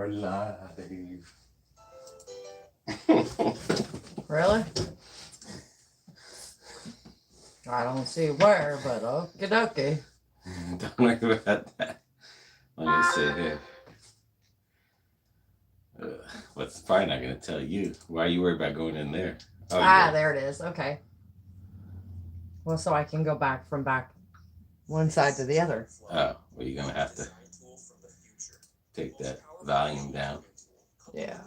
are live. Really? I don't see where, but okie dokie. Don't worry about that. Let me see here. But it's probably not going to tell you. Why are you worried about going in there? Oh, yeah. There it is. Okay. Well, so I can go back from one side to the other. Oh, well, you're going to have to take that volume down. Yeah.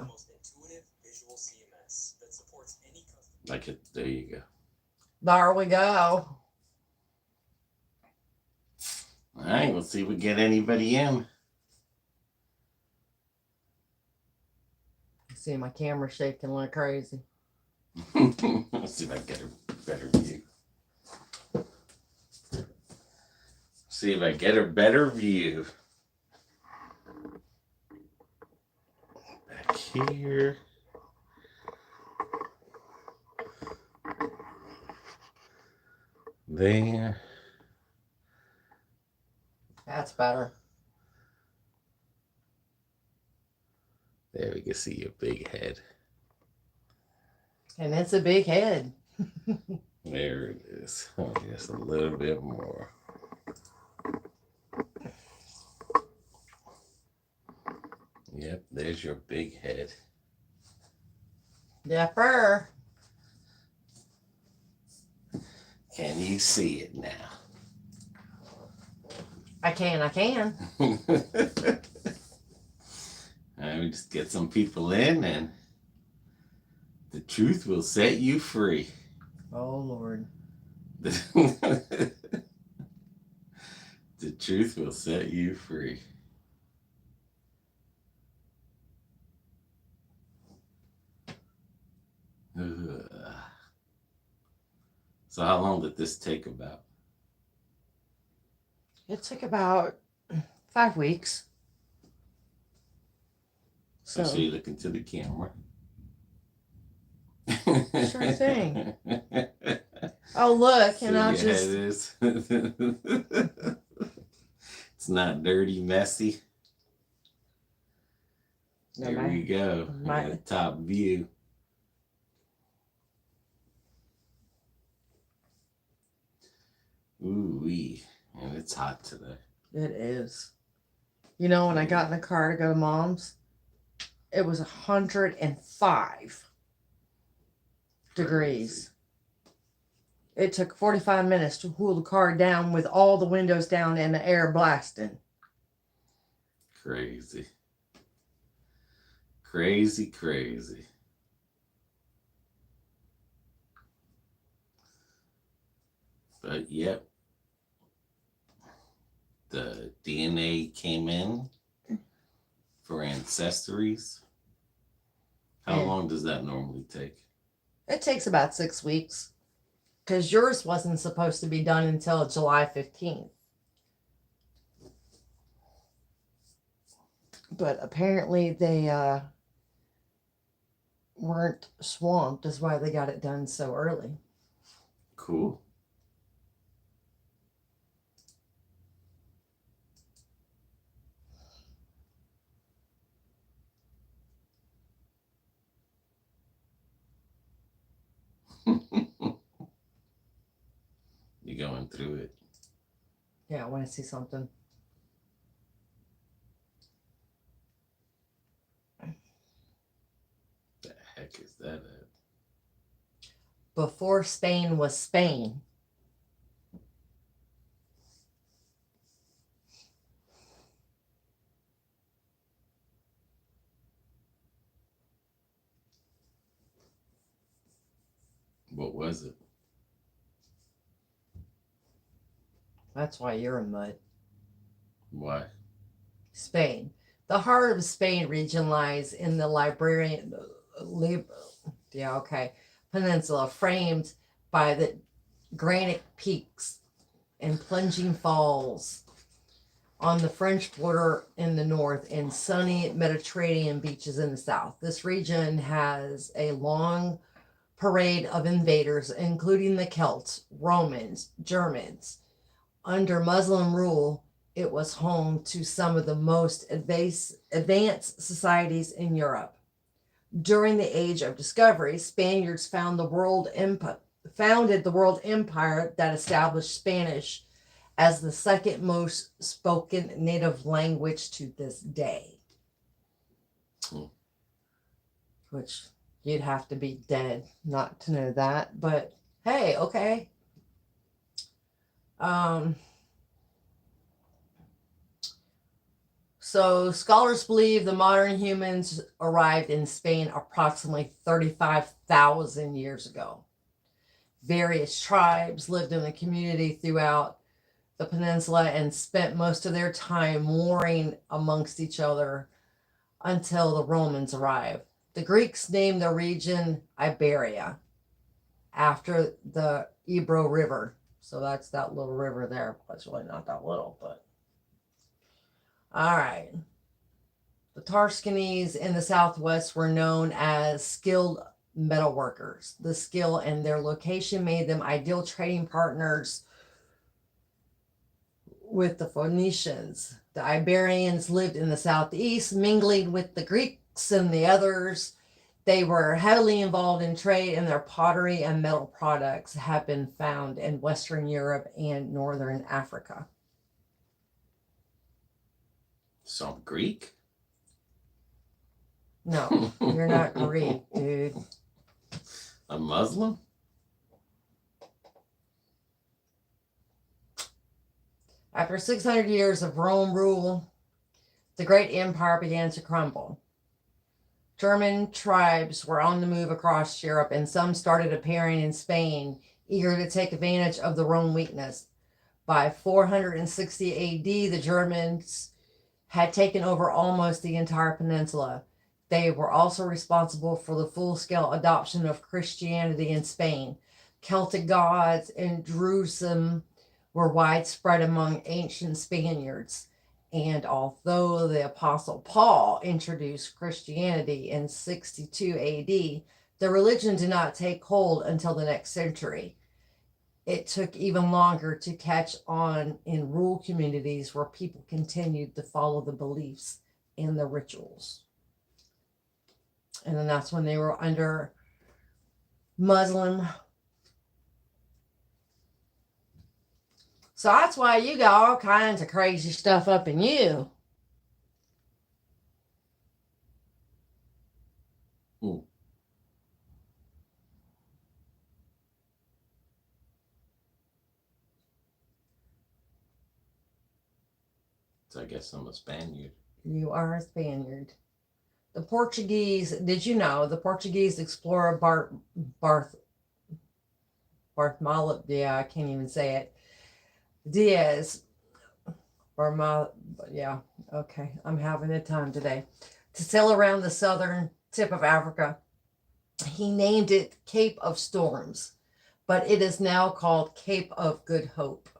Like it. There you go. There we go. All right, we'll see if we get anybody in. See my camera shaking like crazy. Let's see if I get a better view. See if I get a better view. Back here. There. That's better. There we can see your big head. And it's a big head. There it is. Oh, just a little bit more. Yep, there's your big head. Yepper. Can you see it now? I can. Alright, we just get some people in and the truth will set you free. Oh, Lord. The truth will set you free. So how long did this take about? It took about 5 weeks. So you look into the camera. Sure thing. Oh, look, and I'll just... It's not dirty, messy. No, there we go. The top view. Ooh-wee. And it's hot today. It is. You know, when I got in the car to go to Mom's, it was 105 degrees. It took 45 minutes to cool the car down with all the windows down and the air blasting. Crazy. Crazy, crazy. But yep. The DNA came in for Ancestries. How long does that normally take? It takes about 6 weeks. Because yours wasn't supposed to be done until July 15th. But apparently they weren't swamped, is why they got it done so early. Cool. You going through it? Yeah, I want to see something. The heck is that at? Before Spain was Spain. What was it? That's why you're in mud. Why? Spain. The heart of Spain region lies in the Peninsula, framed by the granite peaks and plunging falls on the French border in the north and sunny Mediterranean beaches in the south. This region has a long parade of invaders, including the Celts, Romans, Germans. Under Muslim rule, it was home to some of the most advanced societies in Europe. During the Age of Discovery, Spaniards founded the world empire that established Spanish as the second most spoken native language to this day. Hmm. Which you'd have to be dead not to know that, but hey, okay. So scholars believe the modern humans arrived in Spain approximately 35,000 years ago. Various tribes lived in the community throughout the peninsula and spent most of their time warring amongst each other until the Romans arrived. The Greeks named the region Iberia after the Ebro River. So that's that little river there. It's really not that little, but. All right. The Tuscanes in the southwest were known as skilled metalworkers. The skill and their location made them ideal trading partners with the Phoenicians. The Iberians lived in the southeast, mingling with the Greeks and the others. They were heavily involved in trade, and their pottery and metal products have been found in Western Europe and Northern Africa. So I'm Greek? No, you're not Greek, dude. A Muslim? After 600 years of Rome rule, the great empire began to crumble. German tribes were on the move across Europe, and some started appearing in Spain, eager to take advantage of the Roman weakness. By 460 AD, the Germans had taken over almost the entire peninsula. They were also responsible for the full-scale adoption of Christianity in Spain. Celtic gods in Jerusalem were widespread among ancient Spaniards. And although the Apostle Paul introduced Christianity in 62 AD, the religion did not take hold until the next century. It took even longer to catch on in rural communities where people continued to follow the beliefs and the rituals. And then that's when they were under Muslim. So that's why you got all kinds of crazy stuff up in you. Ooh. So I guess I'm a Spaniard. You are a Spaniard. The Portuguese, did you know, the Portuguese explorer Bartholomew, yeah, I can't even say it. Diaz, yeah, okay, I'm having a time today. To sail around the southern tip of Africa, he named it Cape of Storms, but it is now called Cape of Good Hope.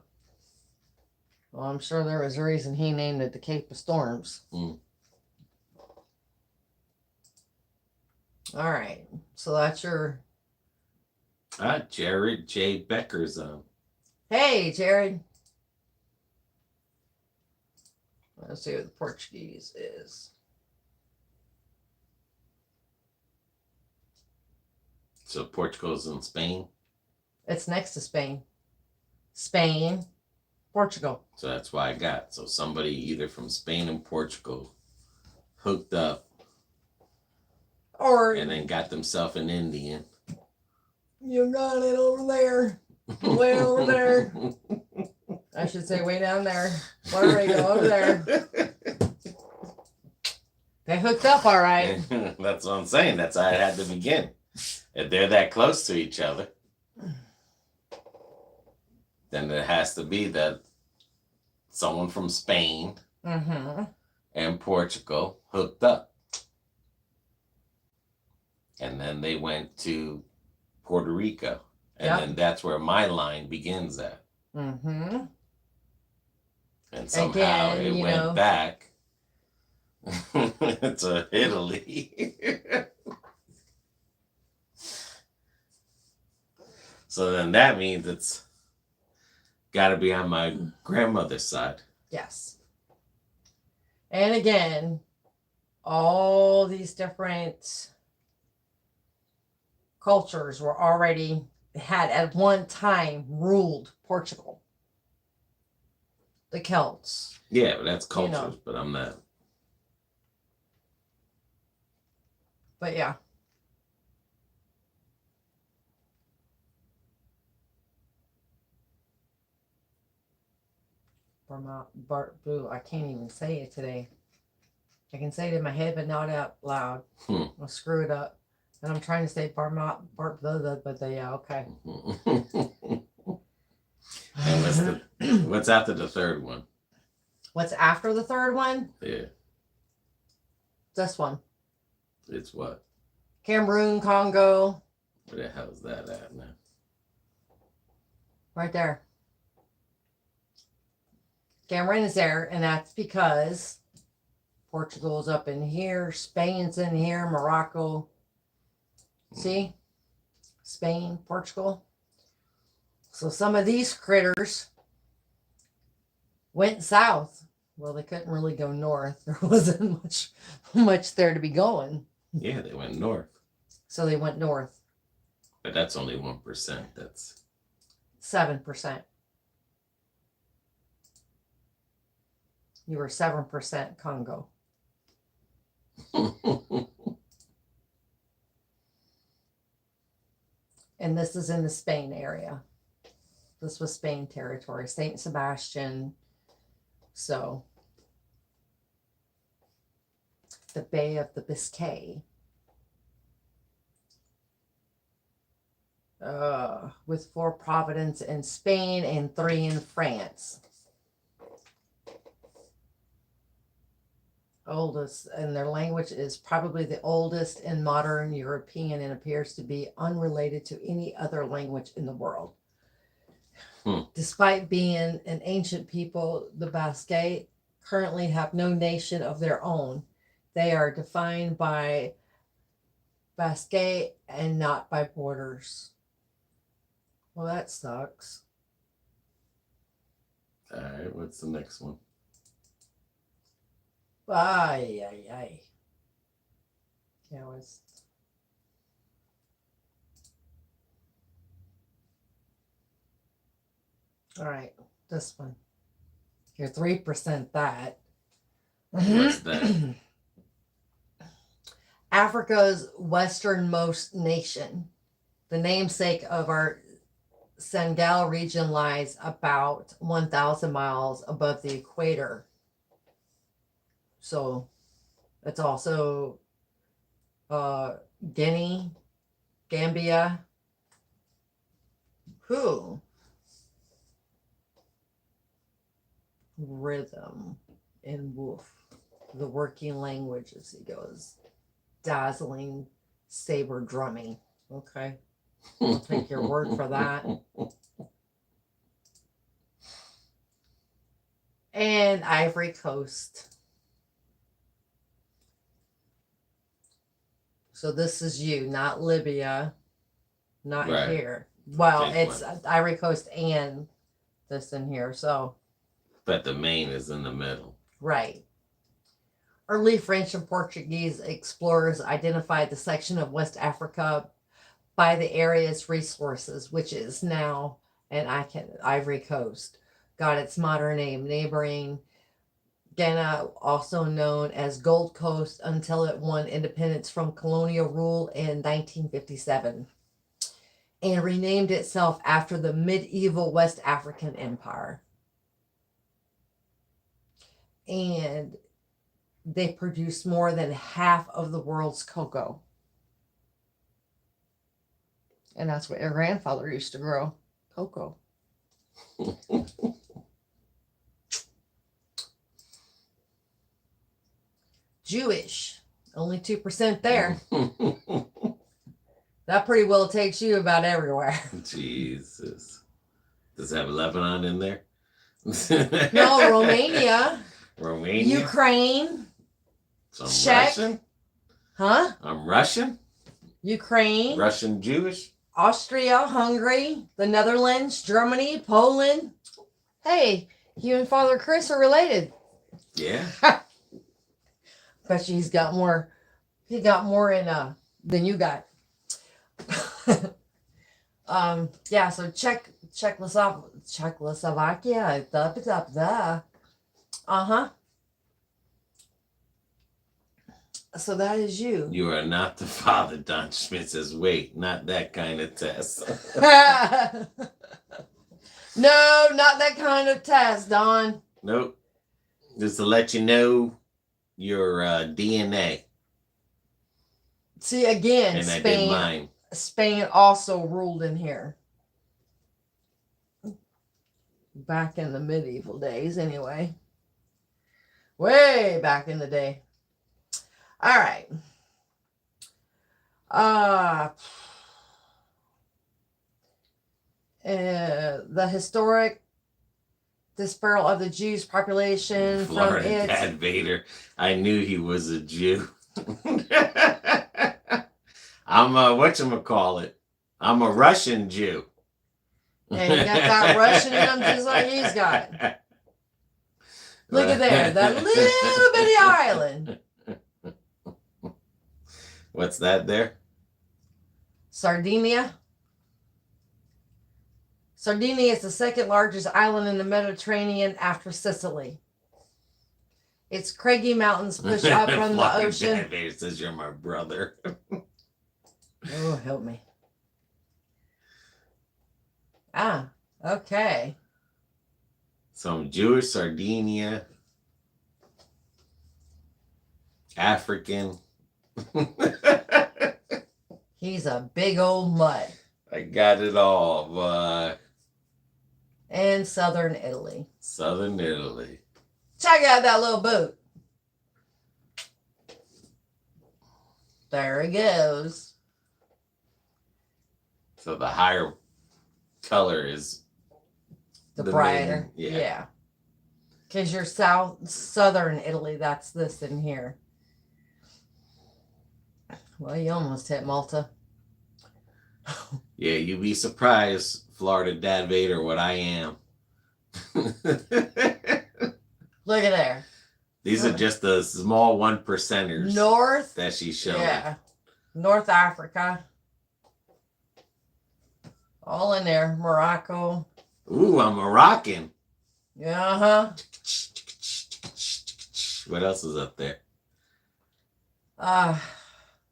Well, I'm sure there was a reason he named it the Cape of Storms. Mm. All right, so that's your. Jared J. Becker's on. Hey, Jared. Let's see what the Portuguese is. So Portugal's in Spain. It's next to Spain. Spain, Portugal. So that's why I got. So somebody either from Spain and Portugal hooked up Or and then got themselves an Indian. you got it over there. Way over there. I should say way down there. Puerto Rico over there. They hooked up all right. That's what I'm saying. That's how it had to begin. If they're that close to each other, then there has to be that someone from Spain and Portugal hooked up. And then they went to Puerto Rico. And then that's where my line begins at. And somehow it went back to Italy. So then that means it's got to be on my grandmother's side. Yes. And again, all these different cultures were already had at one time ruled Portugal. The Celts. Yeah, but that's cultures, know. but I'm not. But yeah. Boo, I can't even say it today. I can say it in my head, but not out loud. I'll screw it up. And I'm trying to say but yeah, okay. And what's after the third one? What's after the third one? Yeah. This one. It's what? Cameroon, Congo. Where the hell is that at now? Right there. Cameroon is there, and that's because Portugal's up in here, Spain's in here, Morocco. See? Spain, Portugal. So some of these critters went south. Well, they couldn't really go north. There wasn't much there to be going. Yeah, they went north. So they went north. But that's only 1%. That's 7%. You were 7% Congo. And this is in the Spain area. This was Spain territory, Saint Sebastian. So the Bay of the Biscay. With 4 Providence in Spain and 3 in France. Oldest, and their language is probably the oldest in modern European and appears to be unrelated to any other language in the world. Despite being an ancient people, the Basque currently have no nation of their own. They are defined by Basque and not by borders. Well, that sucks. all right. What's the next one? Ay. Yeah, it was. All right, this one. You're 3% that. What's that? Africa's westernmost nation. The namesake of our Senegal region lies about 1,000 miles above the equator. So it's also Guinea, Gambia. Who? Rhythm and wolf. The working languages, he goes. Dazzling saber drumming. Okay. I'll take your word for that. And Ivory Coast. So this is you, not Libya, not Right. here. Well, Big it's one. Ivory Coast and this in here. So, But the main is in the middle. right. Early French and Portuguese explorers identified the section of West Africa by the area's resources, which is now Ivory Coast. Got its modern name, neighboring Ghana, also known as Gold Coast, until it won independence from colonial rule in 1957 and renamed itself after the medieval West African Empire. And they produce more than half of the world's cocoa. And that's what your grandfather used to grow, cocoa. Jewish, only 2% there. That pretty well takes you about everywhere. Jesus. Does it have Lebanon in there? No, Romania. Romania? Ukraine. So I'm Czech. Russian? Huh? I'm Russian? Ukraine. Russian Jewish? Austria, Hungary, the Netherlands, Germany, Poland. Hey, You and Father Chris are related. Yeah. But he's got more. He got more in than you got. Yeah. So Czechoslovakia. Uh-huh. So that is you. You are not the father, Don Schmidt says. Wait, not that kind of test. No, not that kind of test, Don. Nope. Just to let you know your DNA. See, again, And I did mine. Spain also ruled in here. Back in the medieval days, anyway. Way back in the day. All right. The historic dispersal of the Jews population Florida from its... Dad Vader. I knew he was a Jew. I'm whatchamacallit? I'm a Russian Jew. And you got that Russian in him just like he's got. Look at there, that little bitty island. What's that there? Sardinia. Sardinia is the second largest island in the Mediterranean after Sicily. Its craggy mountains push up from the ocean. Dad Vader says you're my brother. Oh, help me. Ah, okay. So I'm Jewish, Sardinia, African. He's a big old mutt. I got it all. And southern Italy. Southern Italy. Check out that little boat. There he goes. So the higher color is the brighter. Main, yeah. Because you're southern Italy. That's this in here. Well, you almost hit Malta. Yeah, you'd be surprised, Florida Dad Vader, what I am. Look at there. These are just the small 1%ers. North. That she's showing. Yeah. North Africa. All in there. Morocco. Ooh, I'm Moroccan. Uh-huh. What else is up there?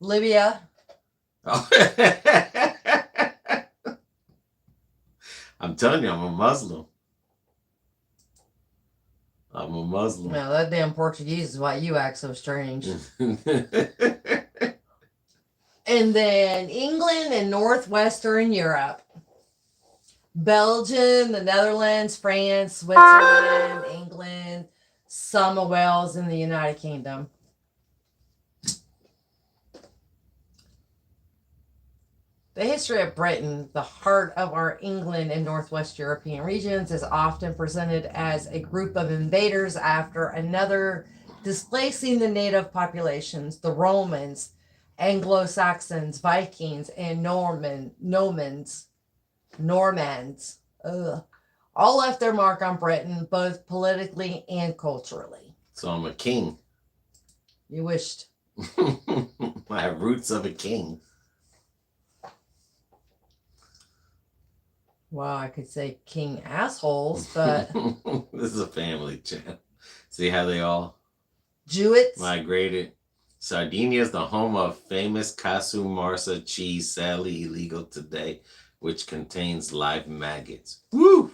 Libya. Oh. I'm telling you, I'm a Muslim. I'm a Muslim. No, that damn Portuguese is why you act so strange. And then England and Northwestern Europe. Belgium, the Netherlands, France, Switzerland, England, some of Wales, and the United Kingdom. The history of Britain, the heart of our England and Northwest European regions, is often presented as a group of invaders after another, displacing the native populations, the Romans, Anglo-Saxons, Vikings, and Normans. All left their mark on Britain, both politically and culturally. So I'm a king. You wished. I have roots of a king. Well, I could say king assholes, but... This is a family channel. See how they all Jewets? migrated? Sardinia is the home of famous Casu Marsa cheese, sadly illegal today, which contains live maggots. Woo!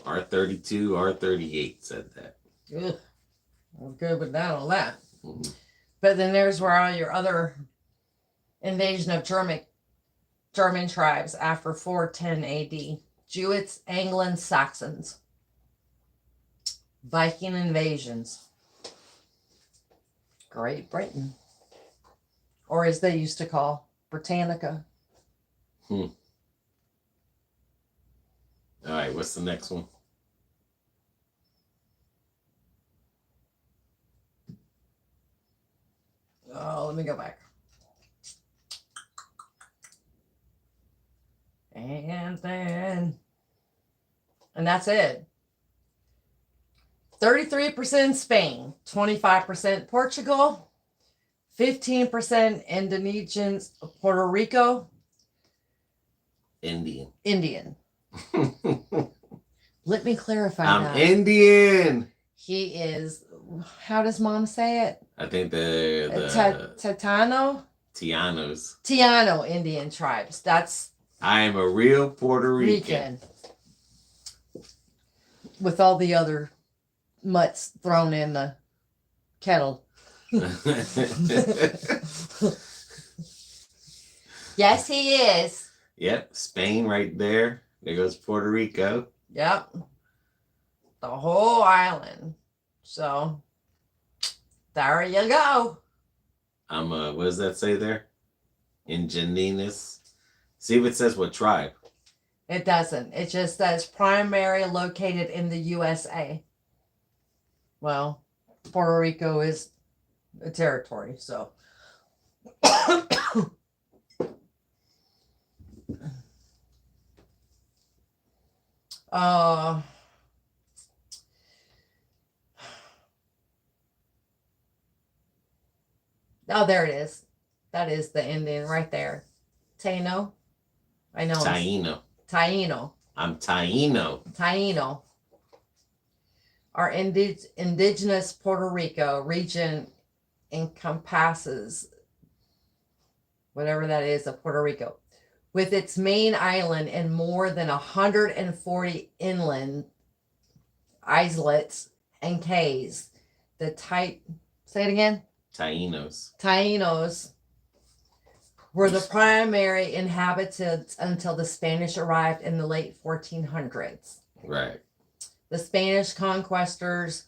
R32, R38 said that. Ugh. I'm good with that, all that. Mm-hmm. But then there's where all your other invasion of German tribes after 410 AD. Jewets, Anglo Saxons. Viking invasions. Great Britain. Or as they used to call, Britannica. All right, what's the next one? Oh, let me go back. And that's it. 33% Spain, 25% Portugal, 15% Indonesians, Puerto Rico, Indian. Indian. Let me clarify I'm that. Indian. He is, how does mom say it? I think the Taino? Tianos. Taino Indian tribes. That's I am a real Puerto Rican. With all the other mutts thrown in the kettle. Yes, he is. Yep, Spain right there. There goes Puerto Rico. Yep. The whole island. So, there you go. I'm what does that say there? Indigenous. See if it says what tribe. It doesn't. It just says primary located in the USA. Well, Puerto Rico is a territory, so. Oh, there it is. That is the Indian right there. Taino. I know. Taino. Taino. I'm Taino. Taino. Our indigenous Puerto Rico region encompasses whatever that is of Puerto Rico, with its main island and more than 140 inland islets and cays. Say it again. Tainos were the primary inhabitants until the Spanish arrived in the late 1400s. Right. The Spanish conquistors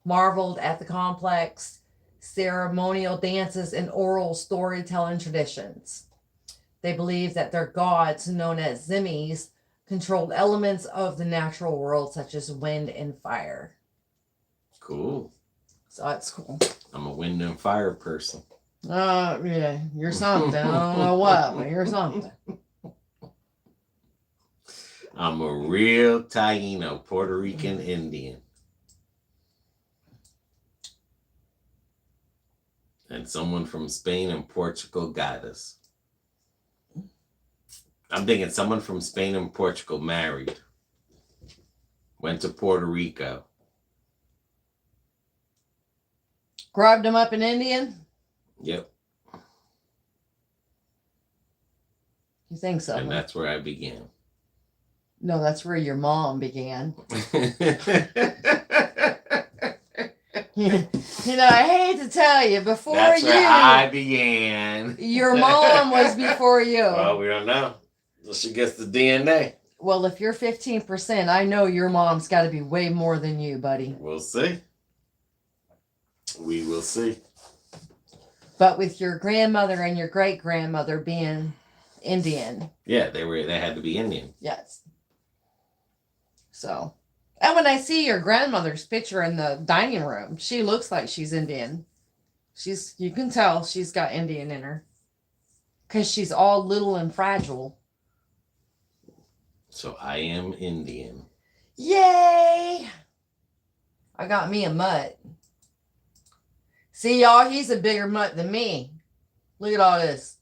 marveled at the complex ceremonial dances and oral storytelling traditions. They believed that their gods, known as Zimis, controlled elements of the natural world such as wind and fire. Cool. So that's cool. I'm a wind and fire person. Yeah, you're something. I don't know what, but you're something. I'm a real Taino, Puerto Rican Indian. And someone from Spain and Portugal got us. I'm thinking someone from Spain and Portugal married. Went to Puerto Rico. Grabbed him up in Indian? Yep. You think so? And that's where I began. No, that's where your mom began. I hate to tell you, before that's you, where I began. Your mom was before you. Well, we don't know. So she gets the DNA. Well, if you're 15%, I know your mom's got to be way more than you, buddy. We'll see. We will see. But with your grandmother and your great grandmother being Indian. Yeah, they had to be Indian. Yes. So, and when I see your grandmother's picture in the dining room, she looks like she's Indian. You can tell she's got Indian in her. Because she's all little and fragile. So I am Indian. Yay! I got me a mutt. See, y'all, he's a bigger mutt than me. Look at all this.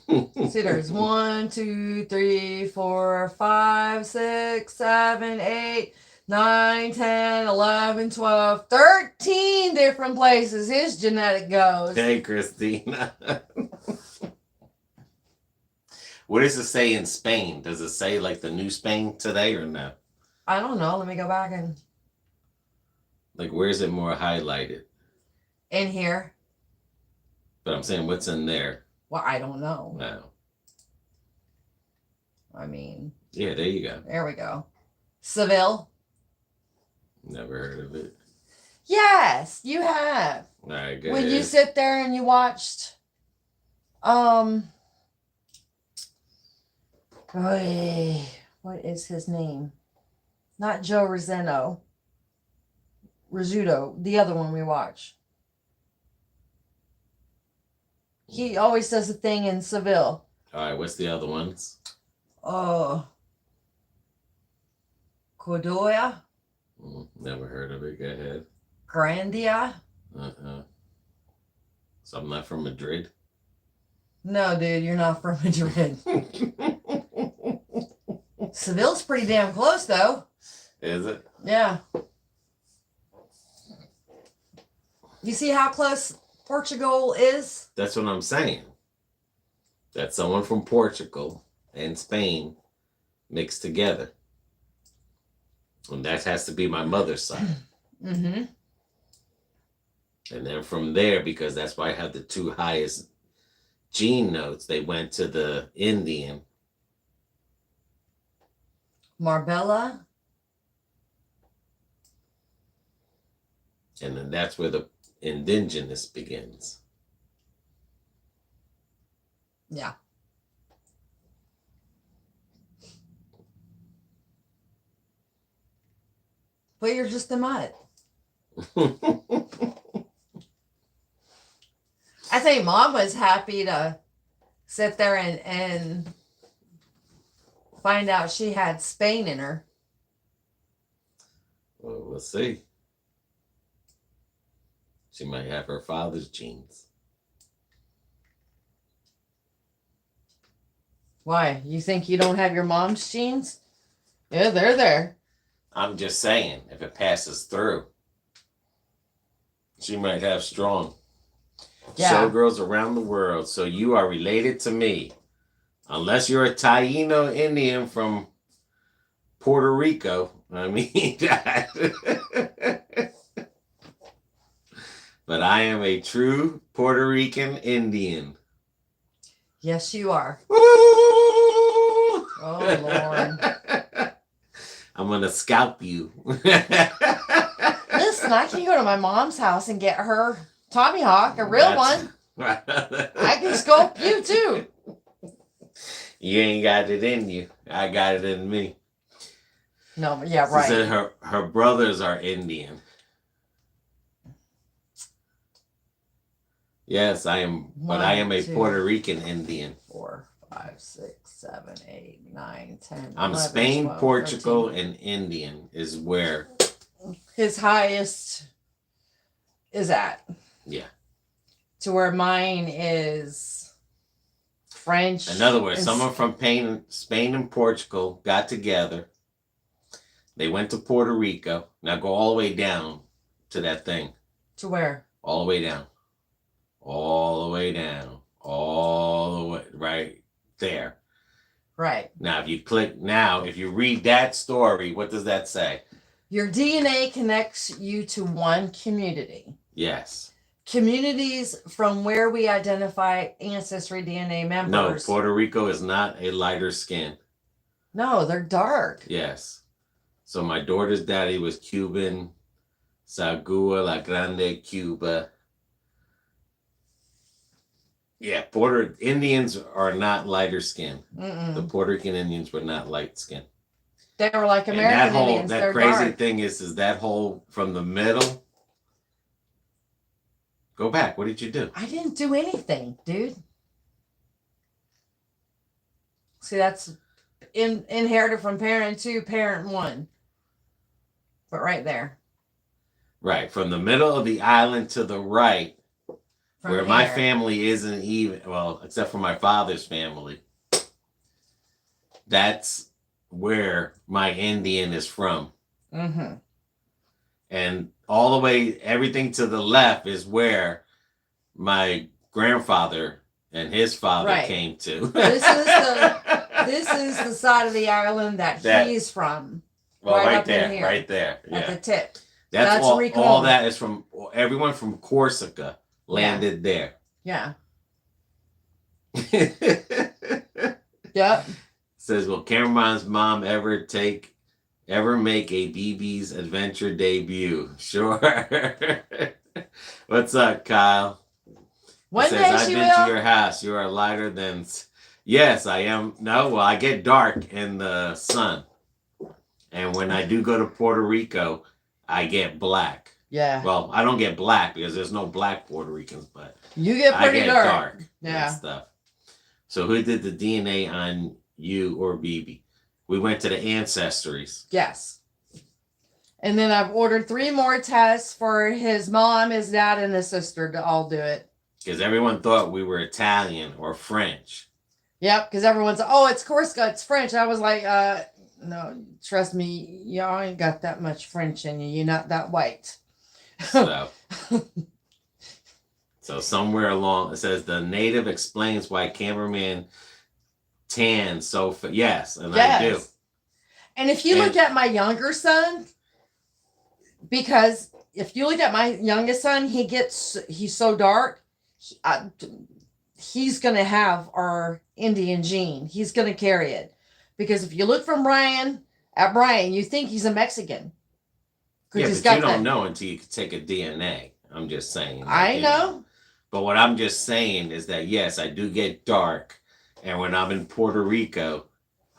See, there's 1, 2, 3, 4, 5, 6, 7, 8, 9, 10, 11, 12, 13 different places his genetic goes. Hey, Christina. What does it say in Spain? Does it say like the new Spain today or no? I don't know. Let me go back and... Like, where is it more highlighted? In here. But I'm saying, what's in there? Well, I don't know. No. I mean... Yeah, there you go. There we go. Seville. Never heard of it. Yes, you have. All right, good. When you sit there and you watched... what is his name? Not Joe Roseno. Rizzuto, the other one we watch. He always does a thing in Seville. All right, what's the other ones? Cordoya. Never heard of it. Go ahead. Grandia? So I'm not from Madrid. No, dude, you're not from Madrid. Seville's pretty damn close, though. Is it? Yeah. You see how close Portugal is? That's what I'm saying. That's someone from Portugal and Spain mixed together. And that has to be my mother's side. Mm-hmm. And then from there, because that's why I have the two highest gene notes, they went to the Indian. Marbella. And then that's where the Indigenous begins. Yeah. But you're just a mutt. I think Mom was happy to sit there and find out she had Spain in her. Well, we'll see. She might have her father's genes. Why? You think you don't have your mom's genes? Yeah, they're there. I'm just saying, if it passes through, she might have strong showgirls around the world. So you are related to me. Unless you're a Taino Indian from Puerto Rico. I mean, but I am a true Puerto Rican Indian. Yes, you are. Oh, Lord. I'm going to scalp you. Listen, I can go to my mom's house and get her Tommy Hawk, a real one. I can sculpt you, too. You ain't got it in you. I got it in me. No, yeah, She right. said her brothers are Indian. Yes, I am, but I am a Puerto Rican Indian. 4, 5, 6, 7, 8, 9, 10. I'm 11, Spain, 12, Portugal, 13. and Indian is where. His highest is at. Yeah. To where mine is French. In other words, someone from Spain and Portugal got together. They went to Puerto Rico. Now go all the way down to that thing. To where? All the way down. All the way down. All the way right there. Right. Now, if you read that story, what does that say? Your DNA connects you to one community. Yes. Communities from where we identify Ancestry DNA members. No, Puerto Rico is not a lighter skin. No, they're dark. Yes. So my daughter's daddy was Cuban, Sagua La Grande, Cuba. Yeah, Indians are not lighter skin. Mm-mm. The Puerto Rican Indians were not light skin. They were like American Indians. That they're crazy dark. thing is that whole from the middle. Go back. What did you do? I didn't do anything, dude. See, that's inherited from parent 2, parent 1. But right there. Right. From the middle of the island to the right, From where here. my family isn't even, well, except for my father's family. That's where my Indian is from. Mm-hmm. And all the way, everything to the left is where my grandfather and his father came to. This is the side of the island that he's from. Well, right up in there, here, right there. Yeah. at the tip. That's all that is from, everyone from Corsica landed there. Yeah. Yep. Says, will Cameron's mom ever make a BB's adventure debut? Sure. What's up, Kyle? One says, day I've she been will. to your house. You are lighter than. Yes, I am. No, well, I get dark in the sun. And when I do go to Puerto Rico, I get black. Yeah. Well, I don't get black because there's no black Puerto Ricans, but you get pretty dark. Yeah. And stuff. So who did the DNA on you or BB? We went to the Ancestries. Yes. And then I've ordered 3 more tests for his mom, his dad, and his sister to all do it. Because everyone thought we were Italian or French. Yep, because everyone's, oh, it's Corsica, it's French. I was like, no, trust me, y'all ain't got that much French in you. You're not that white. So, so somewhere along it says the native explains why cameraman tan so yes, and I do. And if you look at my younger son, because if you look at my youngest son, he's so dark. He's gonna have our Indian gene. He's gonna carry it, because if you look from Brian, you think he's a Mexican. Yeah, but you don't know until you take a DNA. I'm just saying. I know. But what I'm just saying is that yes, I do get dark, and when I'm in Puerto Rico,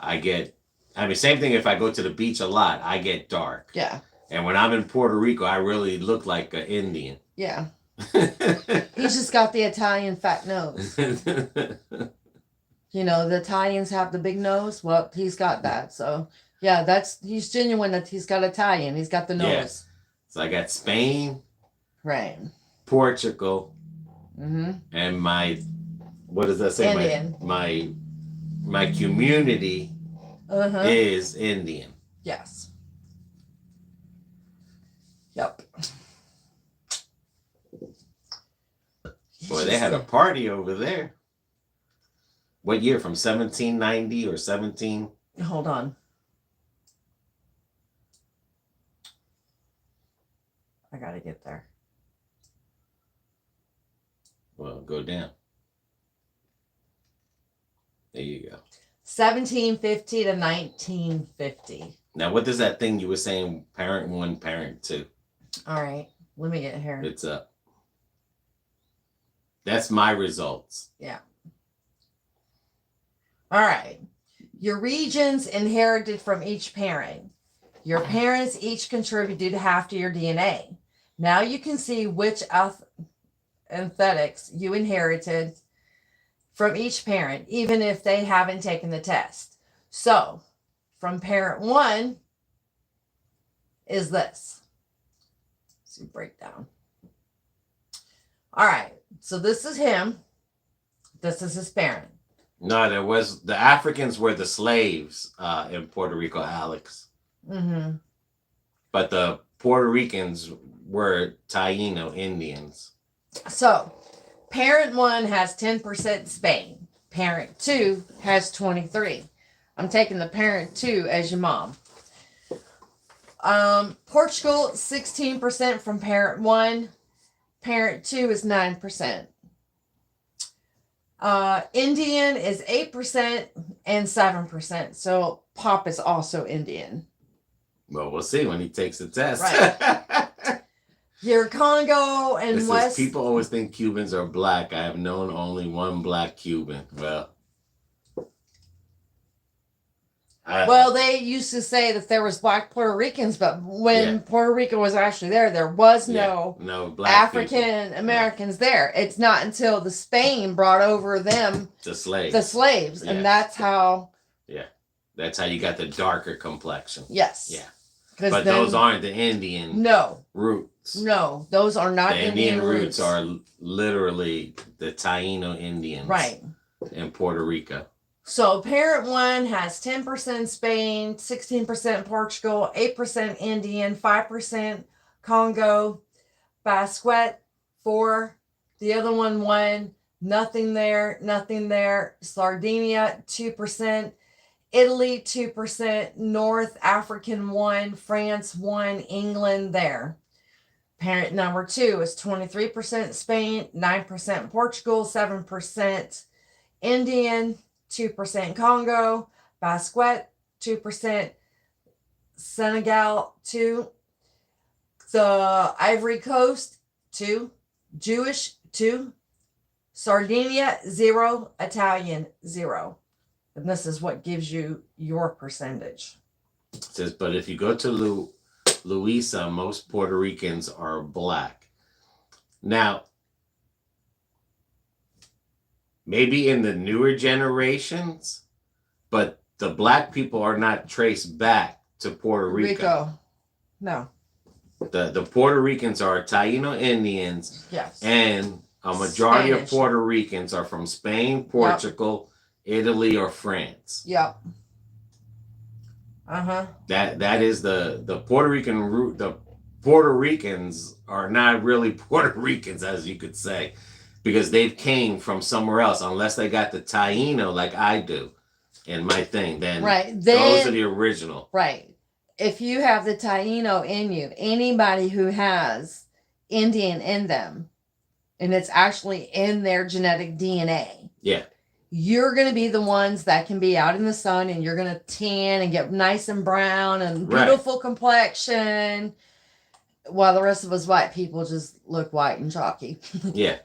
same thing if I go to the beach a lot, I get dark. Yeah. And when I'm in Puerto Rico, I really look like an Indian. Yeah. He's just got the Italian fat nose. You know, the Italians have the big nose. Well, he's got that. So, yeah, he's genuine that he's got Italian. He's got the nose. Yeah. So I got Spain. Right. Portugal. Mm-hmm. And what does that say? Indian. My community is Indian. Yes. Yep. Boy, they had a party over there. What year? From 1790 or 17? Hold on. I gotta get there. Well, go down. There you go. 1750 to 1950. Now, what does that thing you were saying, parent 1, parent 2? All right. Let me get here. It's up. That's my results. Yeah. All right. Your regions inherited from each parent. Your parents each contributed half to your DNA. Now you can see which aesthetics you inherited from each parent, even if they haven't taken the test. So, from parent 1 is this. Let's see, breakdown. All right. So this is him. This is his parent. No, the Africans were the slaves in Puerto Rico, Alex. Mm-hmm. But the Puerto Ricans were Taino Indians. So, parent 1 has 10% Spain. Parent 2 has 23. I'm taking the parent 2 as your mom. Portugal, 16% from parent 1. Parent 2 is 9%. Indian is 8% and 7%. So Pop is also Indian. Well, we'll see when he takes the test. Right. Your Congo and West. People always think Cubans are black. I have known only one black Cuban. Well, they used to say that there was black Puerto Ricans, but when Puerto Rico was actually there was no black African Americans there. It's not until the Spain brought over them the slaves, and that's how. Yeah, that's how you got the darker complexion. Yes. Yeah. But those aren't the Indian roots. No, those are not the Indian roots. Are literally the Taino Indians, right, in Puerto Rico. So parent 1 has 10% Spain, 16% Portugal, 8% Indian, 5% Congo, Basquet 4, the other one 1, nothing there, Sardinia 2%, Italy 2%, North African 1, France 1, England there. Parent number 2 is 23% Spain, 9% Portugal, 7% Indian, 2% Congo, Basquet 2%, Senegal 2, the Ivory Coast 2, Jewish 2, Sardinia 0, Italian 0. And this is what gives you your percentage. It says, but if you go to Luisa, most Puerto Ricans are black. Now, maybe in the newer generations, but the black people are not traced back to Puerto Rico. No. The Puerto Ricans are Taino Indians, Yes. and a majority Spanish. of Puerto Ricans are from Spain, Portugal, Italy, or France. Yep. Uh-huh. That is the Puerto Rican root. The Puerto Ricans are not really Puerto Ricans, as you could say, because they came from somewhere else. Unless they got the Taino like I do in my thing, then Right. those are the original. Right. If you have the Taino in you, anybody who has Indian in them, and it's actually in their genetic DNA, Yeah. you're going to be the ones that can be out in the sun, and you're going to tan and get nice and brown and beautiful complexion, while the rest of us white people just look white and chalky. Yeah.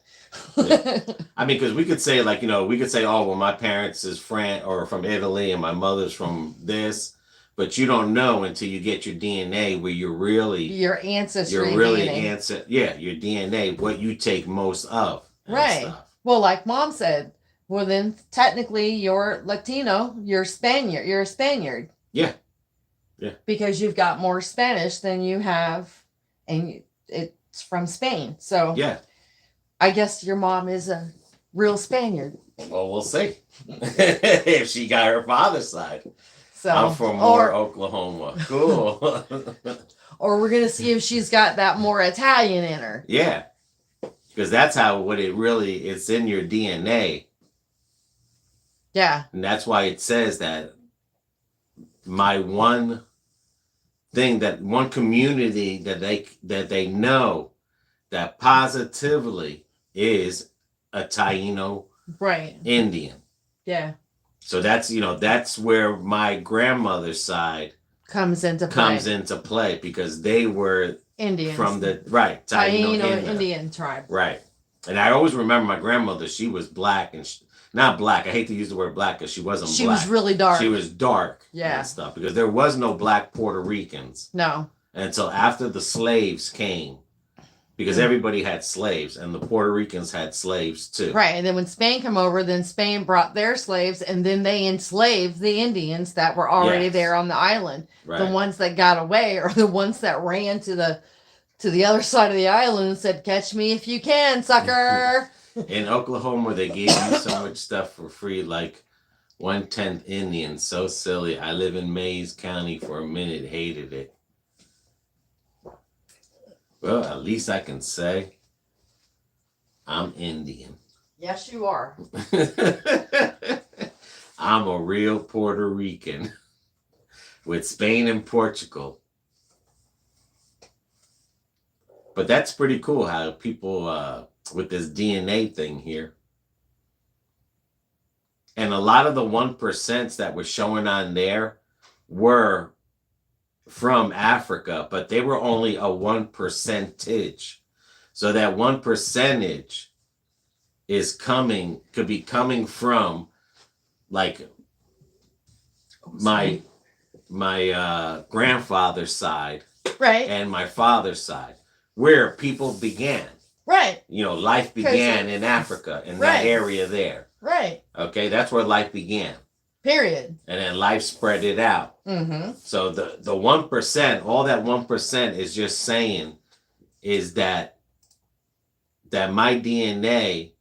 Yeah. I mean, because we could say, like, we could say, oh, well, my parents is from Italy and my mother's from this, but you don't know until you get your DNA where you're really your ancestry. You're really DNA. your DNA, what you take most of. Right. Stuff. Well, like Mom said, well, then technically you're Latino, you're Spaniard, you're a Spaniard. Yeah. Yeah. Because you've got more Spanish than you have, and it's from Spain. So yeah. I guess your mom is a real Spaniard. Well, we'll see. If she got her father's side. So I'm from Oklahoma. Cool. Or we're gonna see if she's got that more Italian in her. Yeah. Because that's it's in your DNA. Yeah. And that's why it says that my one community that they know that positively is a Taino Indian. Yeah. So that's where my grandmother's side comes into play because they were Indians from the Taino Indian tribe. Right. And I always remember my grandmother, she was black and not black. I hate to use the word black because she wasn't black. She was really dark. She was dark. Yeah. And stuff because there was no black Puerto Ricans. No. Until after the slaves came. Because everybody had slaves and the Puerto Ricans had slaves too. Right. And then when Spain came over, then Spain brought their slaves and then they enslaved the Indians that were already there on the island. Right. The ones that got away are the ones that ran to the other side of the island and said, "Catch me if you can, sucker." In Oklahoma, they gave you so much stuff for free, like 1/10 Indian. So silly. I live in Mays County for a minute, hated it. Well, at least I can say I'm Indian. Yes, you are. I'm a real Puerto Rican with Spain and Portugal. But that's pretty cool how people with this DNA thing here. And a lot of the 1% that were showing on there were from Africa, but they were only a 1%. So that 1% could be coming from like my grandfather's side, right, and my father's side, where people began. Right. Life began in Africa, in that area there. Right. Okay, that's where life began. Period. And then life spread it out. Mm-hmm. So the 1%, all that 1% is just saying is that my DNA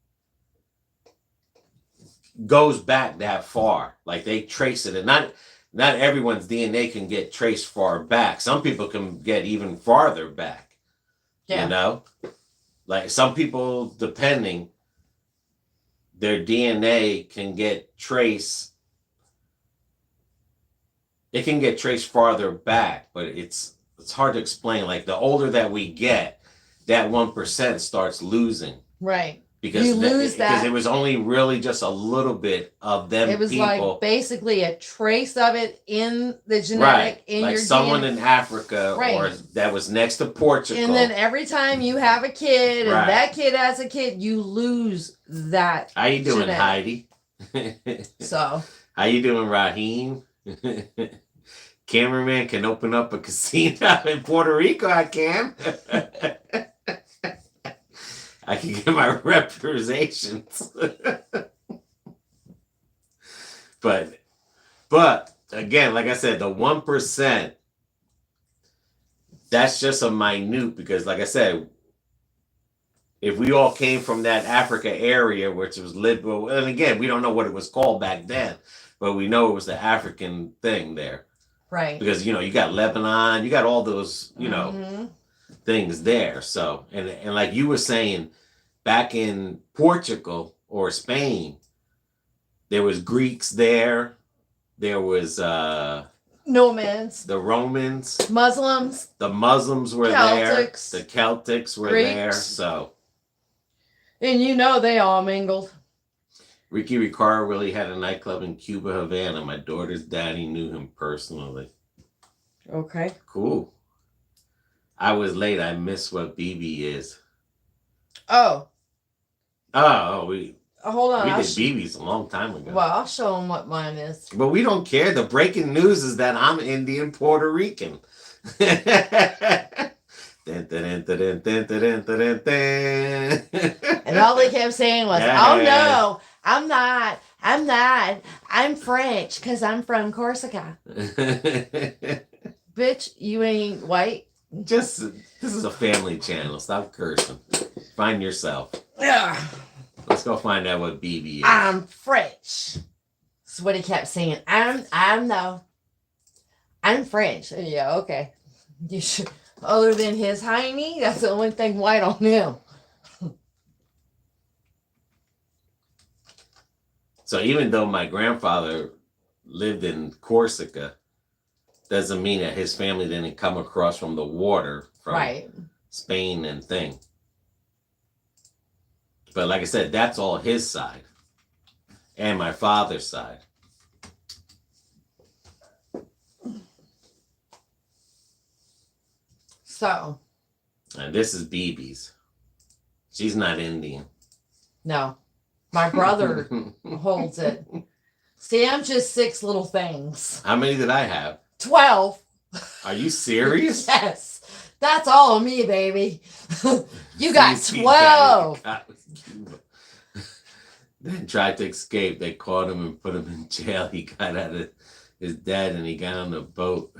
goes back that far. Like they trace it, and not everyone's DNA can get traced far back. Some people can get even farther back. Yeah. Like some people, depending, their DNA can get traced. It can get traced farther back, but it's hard to explain. Like the older that we get, that 1% starts losing. Right. Because you lose that. Because it was only really just a little bit of them. It was people. Like basically a trace of it in the genetic in like your someone DNA. In Africa or that was next to Portugal. And then every time you have a kid and that kid has a kid, you lose that. How you doing, Heidi? So. How you doing, Raheem? Cameraman can open up a casino in Puerto Rico. I can. I can get my representations. But again, like I said, the 1%, that's just a minute, because like I said, if we all came from that Africa area, which was liberal, and again, we don't know what it was called back then, but we know it was the African thing there. Right. Because, you got Lebanon, you got all those, Mm-hmm. things there. So, and like you were saying, back in Portugal or Spain, there was Greeks there. There was Nomads. the Romans. Muslims. The Muslims were Celtics. there. The Celtics were Greeks. there. So, And they all mingled. Ricky Ricard really had a nightclub in Cuba, Havana. My daughter's daddy knew him personally. Okay. Cool. I was late. I missed what BB is. Oh. We Hold on. did BB's a long time ago. Well, I'll show them what mine is. But we don't care. The breaking news is that I'm Indian Puerto Rican. And all they kept saying was, "Oh no, I'm not. I'm French because I'm from Corsica." Bitch, you ain't white. This is a family channel. Stop cursing. Find yourself. Ugh. Let's go find out what BB is. I'm French. That's what he kept saying. I'm French. Yeah, okay. You should. Other than his hiney, that's the only thing white on him. So even though my grandfather lived in Corsica, doesn't mean that his family didn't come across from the water from Right. Spain and thing. But like I said, that's all his side. And my father's side. So. And this is BB's. She's not Indian. No. My brother holds it. See, I'm just 6 little things. How many did I have? 12. Are you serious? Yes. That's all of me, baby. You got 12. Then tried to escape. They caught him and put him in jail. He got out of his dad and he got on the boat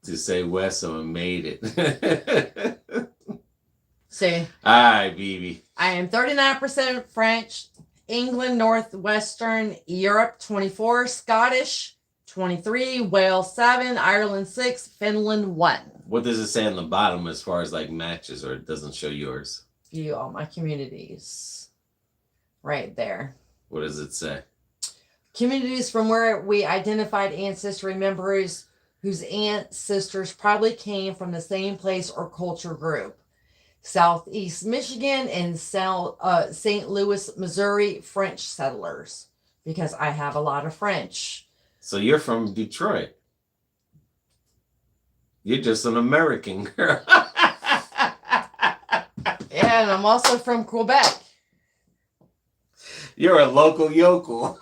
to say Wesso and made it. See. All right, BB. I am 39% French, England, Northwestern, Europe 24, Scottish 23, Wales 7, Ireland 6, Finland 1. What does it say on the bottom as far as like matches, or it doesn't show yours? View all my communities. Right there. What does it say? Communities from where we identified ancestry members whose ancestors probably came from the same place or culture group. Southeast Michigan and St. Louis, Missouri, French settlers. Because I have a lot of French. So you're from Detroit. You're just an American girl. Yeah, and I'm also from Quebec. You're a local yokel.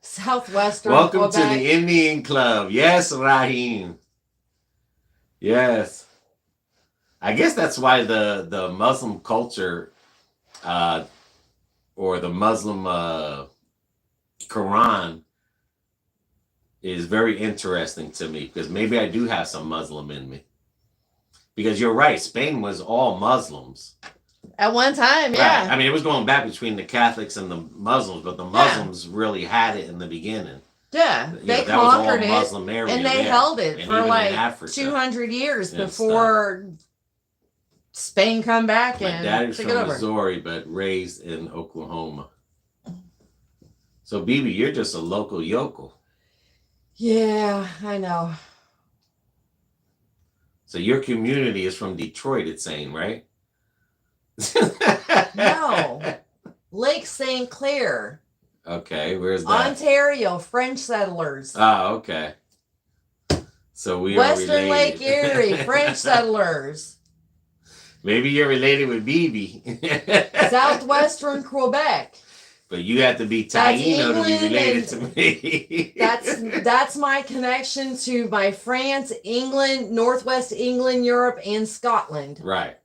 Southwestern Welcome Quebec. to the Indian Club. Yes, Rahim. Yes. I guess that's why the Muslim culture or the Muslim Quran is very interesting to me, because maybe I do have some Muslim in me. Because you're right, Spain was all Muslims. At one time, yeah. Right. I mean, it was going back between the Catholics and the Muslims, but the Muslims really had it in the beginning. Yeah, they that was all conquered it, Muslim area, and they held it and for even like in Africa 200 years and before Spain come back My and daddy's took from it over. Missouri, but raised in Oklahoma. So, BB, you're just a local yokel. Yeah, I know. So your community is from Detroit, it's saying, right? No. Lake St. Clair. Okay, where's that? Ontario, French settlers. Oh, okay. So we Western are related. Lake Erie, French settlers. Maybe you're related with BB. Southwestern Quebec. But you have to be Taino to be related to me. That's my connection to my France, England, Northwest England, Europe, and Scotland. Right.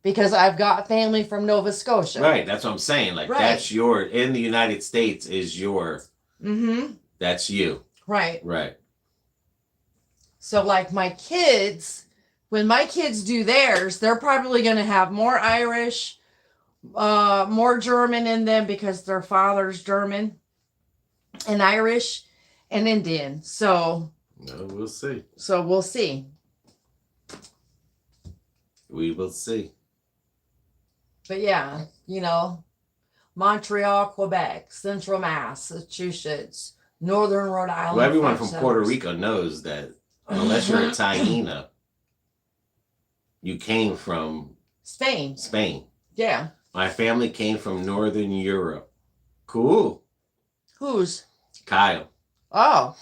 Because I've got family from Nova Scotia. Right, that's what I'm saying. Like, Right. That's your, in the United States is your, Mm-hmm. that's you. Right. Right. So like my kids, when my kids do theirs, they're probably going to have more Irish, more German in them because their father's German and Irish and Indian. So No, we'll see. So we'll see. We will see. But yeah, you know, Montreal, Quebec, Central Massachusetts, Northern Rhode Island. Well, everyone French from Puerto settlers. Rico knows that unless you're a Taino, you came from Spain. Spain. Yeah. My family came from Northern Europe. Cool. Whose? Kyle. Oh.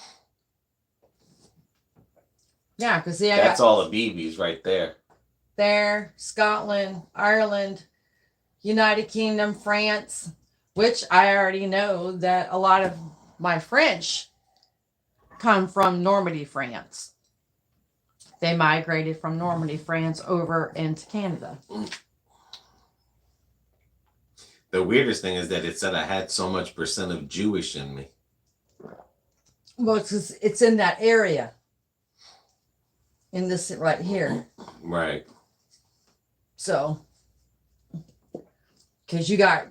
Yeah, because see, I That's got all the BBs right there. there, Scotland, Ireland, United Kingdom, France, which I already know that a lot of my French come from Normandy, France. They migrated from Normandy, France over into Canada. The weirdest thing is that it said I had so much percent of Jewish in me. Well, it's in that area. In this right here. Right. So, because you got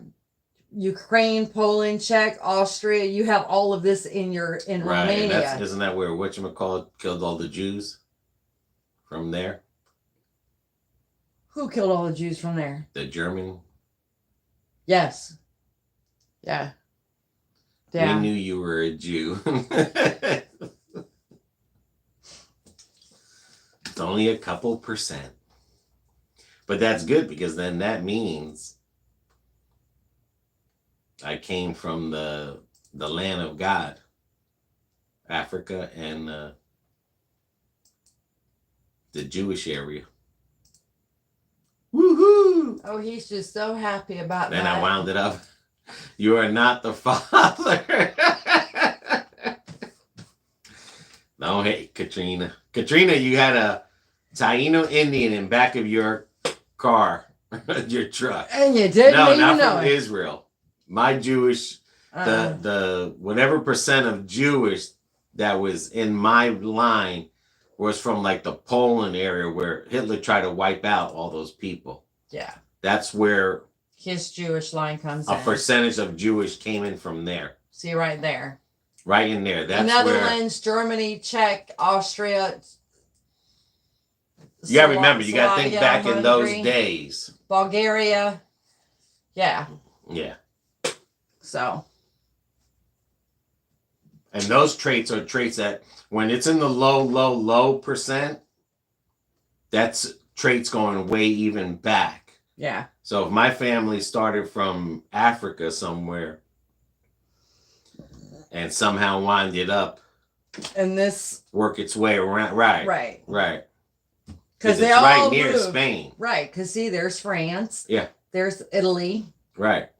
Ukraine, Poland, Czech, Austria, you have all of this in Right. Romania. Isn't that where whatchamacallit killed all the Jews? From there? Who killed all the Jews from there? The German? Yes. Yeah. Yeah. We knew you were a Jew. It's only a couple percent. But that's good because then that means I came from the land of God, Africa, and the Jewish area. Woohoo! Oh, he's just so happy about Then that. I wound it up. You are not the father. No, hey, Katrina. Katrina, you had a Taino Indian in back of your car, your truck. And you didn't No, even not know from it. Israel. My Jewish, the whatever percent of Jewish that was in my line was from like the Poland area where Hitler tried to wipe out all those people. Yeah. That's where His Jewish line comes a in. percentage of Jewish came in from there. See right there. Right in there. That's Netherlands, Germany, Czech, Austria. You gotta remember, you gotta think back Hungary, in those days. Bulgaria. Yeah. Yeah. So. And those traits are traits that when it's in the low percent, that's traits going way even back. Yeah. So if my family started from Africa somewhere and somehow winded up and this work its way around, right. Because they it's all right near moved. Spain. Right, because see, there's France. Yeah. There's Italy. Right.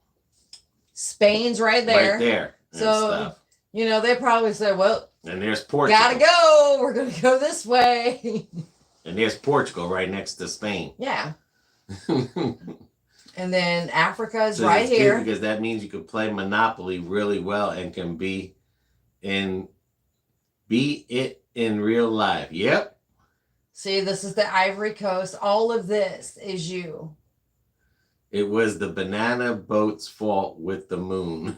Spain's right there. Right there. So, you know, they probably said, well, and there's Portugal. Gotta go. We're going to go this way. And there's Portugal right next to Spain. Yeah. And then Africa is so right here. Because that means you can play Monopoly really well and can be it in real life. Yep. See, this is the Ivory Coast. All of this is you. It was the banana boat's fault with the moon.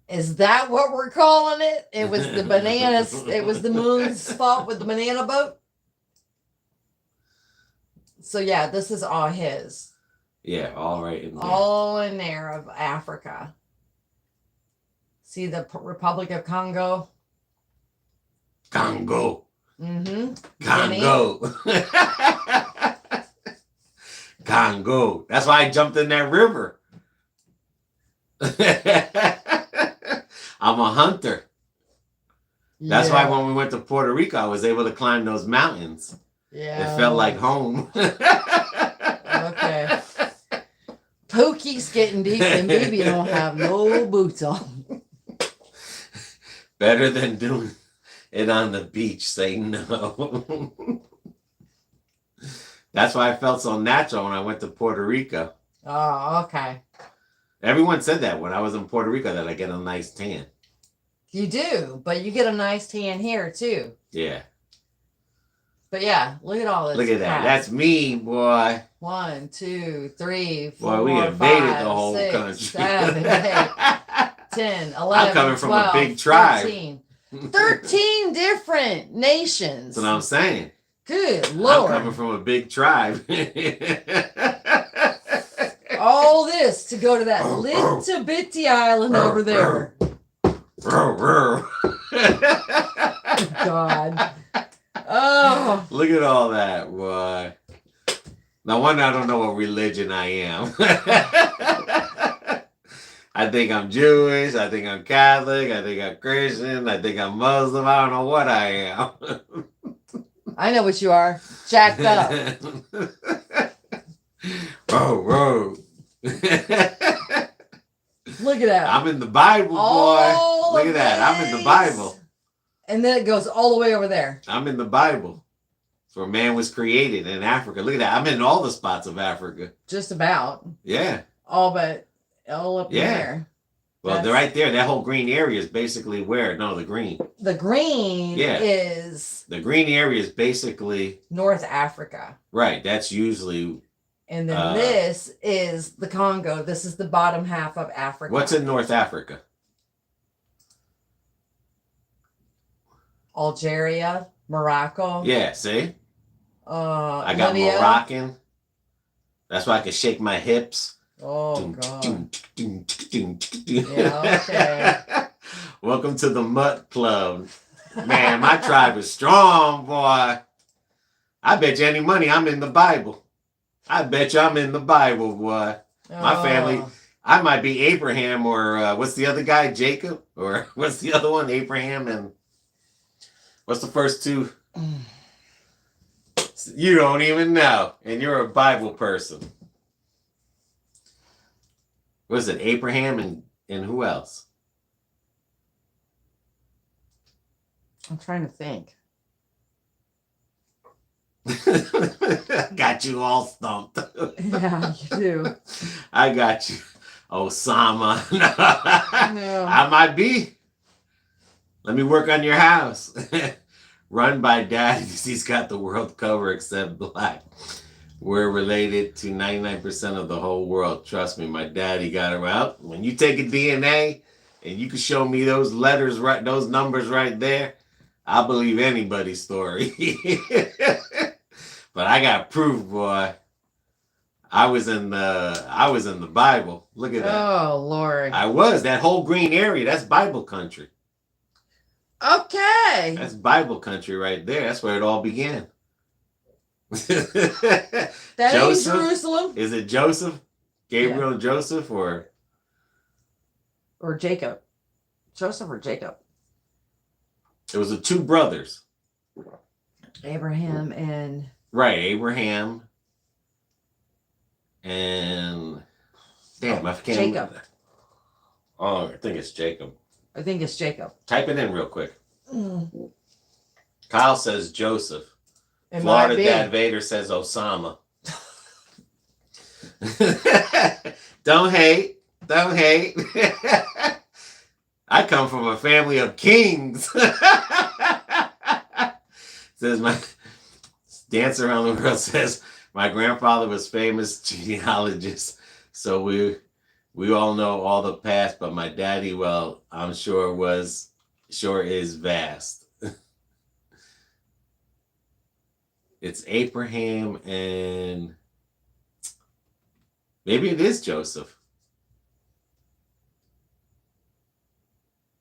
Is that what we're calling it? It was the bananas. It was the moon's fault with the banana boat. So yeah, this is all his. Yeah, all right in there. All in there of Africa. See the Republic of Congo? Congo. Mm-hmm. Congo. Congo. That's why I jumped in that river. I'm a hunter. That's why when we went to Puerto Rico, I was able to climb those mountains. Yeah. It felt like home. Okay. Pokey's getting deep and baby don't have no boots on. Better than doing it on the beach. Say no. That's why I felt so natural when I went to Puerto Rico. Oh, okay. Everyone said that when I was in Puerto Rico that I get a nice tan. You do, but you get a nice tan here too. Yeah. But yeah, look at all this. Look at that. crap. That's me, boy. 1, 2, 3, 4, Boy, we invaded 5, the whole 6, country. 7, 8, 10, 11, I'm coming from 12, a big tribe. 13. 13 different nations. That's what I'm saying. Good Lord. I'm coming from a big tribe. All this to go to that little bitty island over there. God. Oh. Look at all that, boy. No wonder I don't know what religion I am. I think I'm Jewish. I think I'm Catholic. I think I'm Christian. I think I'm Muslim. I don't know what I am. I know what you are. Jacked up. Whoa. Look at that. I'm in the Bible, boy. Look at that. I'm in the Bible. And then it goes all the way over there. I'm in the Bible. It's where man was created in Africa. Look at that. I'm in all the spots of Africa. Just about. Yeah. All but all up in there. Well, they're right there. That whole green area is basically where? No, the green. The green is... The green area is basically... North Africa. Right. That's usually... And then this is the Congo. This is the bottom half of Africa. What's in North Africa? Algeria, Morocco. Yeah, see? I got Libya. Moroccan. That's why I can shake my hips. Oh, God. Yeah, okay. Welcome to the Mutt Club. Man, my tribe is strong, boy. I bet you any money I'm in the Bible. I bet you I'm in the Bible, boy. My family, I might be Abraham or what's the other guy? Jacob? Or what's the other one? Abraham and what's the first two? You don't even know. And you're a Bible person. What is it? Abraham and who else? I'm trying to think. Got you all stumped. Yeah, you do. I got you. Osama. No. I might be. Let me work on your house. Run by daddy. He's got the world cover except black. We're related to 99% of the whole world. Trust me, my daddy got it out. When you take a DNA and you can show me those letters, right, those numbers right there, I'll believe anybody's story. But I got proof, boy. I was in the Bible. Look at that. Oh, Lord. I was. That whole green area, that's Bible country. Okay. That's Bible country right there. That's where it all began. That Joseph? ain't Jerusalem. Is it Joseph? Gabriel and Joseph or Jacob? Joseph or Jacob? it was the two brothers. Abraham and... Right, Abraham and damn, I can't Jacob. remember. Oh, I think it's Jacob. I think it's Jacob. Type it in real quick. Kyle says Joseph. It Florida might be. Dad Vader says Osama. Don't hate. Don't hate. I come from a family of kings. Says my Dance Around the World says my grandfather was famous genealogist, so we all know all the past, but my daddy, well, I'm sure is vast. It's Abraham and maybe it is Joseph.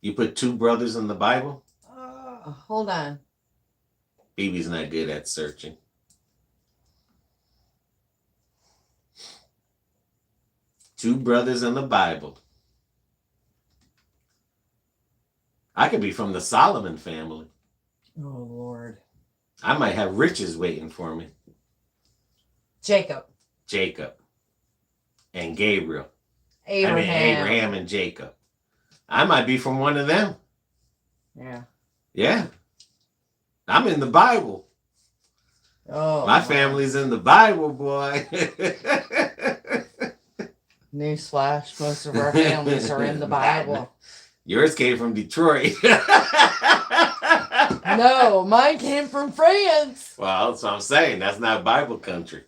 You put two brothers in the Bible? Hold on. BB's not good at searching. Two brothers in the Bible. I could be from the Solomon family. Oh, Lord. I might have riches waiting for me. Jacob. And Gabriel. Abraham. And Jacob. I might be from one of them. Yeah. Yeah. I'm in the Bible. Oh. My family's in the Bible, boy. Newsflash, most of our families are in the Bible. Yours came from Detroit. No, mine came from France. Well, that's what I'm saying. That's not Bible country.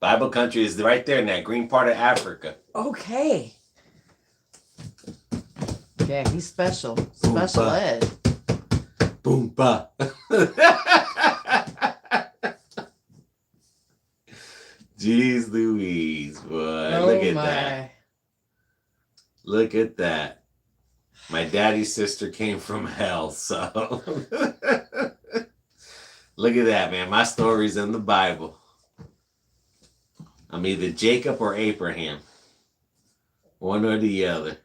Bible country is right there in that green part of Africa. Okay. Yeah, he's special. Special Oompa. ed. Boompa. Jeez Louise, boy. Look at that. Look at that. My daddy's sister came from hell, so. Look at that, man. My story's in the Bible. I'm either Jacob or Abraham. One or the other.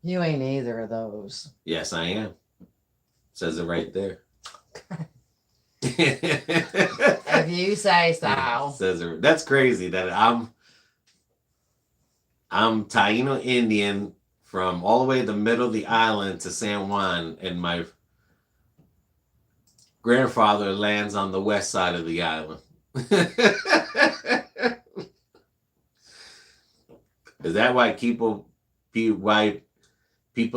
You ain't either of those. Yes, I am. Says it right there. If you say so. Says it. That's crazy that I'm Taino Indian from all the way to the middle of the island to San Juan, and my grandfather lands on the west side of the island. Is that why people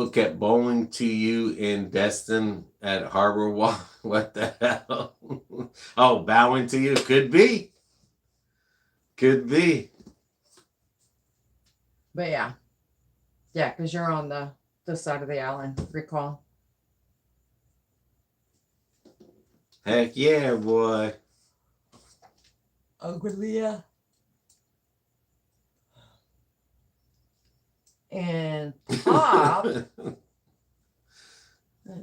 kept bowling to you in Destin at Harbor Walk? What the hell? Oh, bowing to you? Could be. Could be. But yeah. Yeah, because you're on this side of the island, recall. Heck yeah, boy. Aguilia. And Pop. Let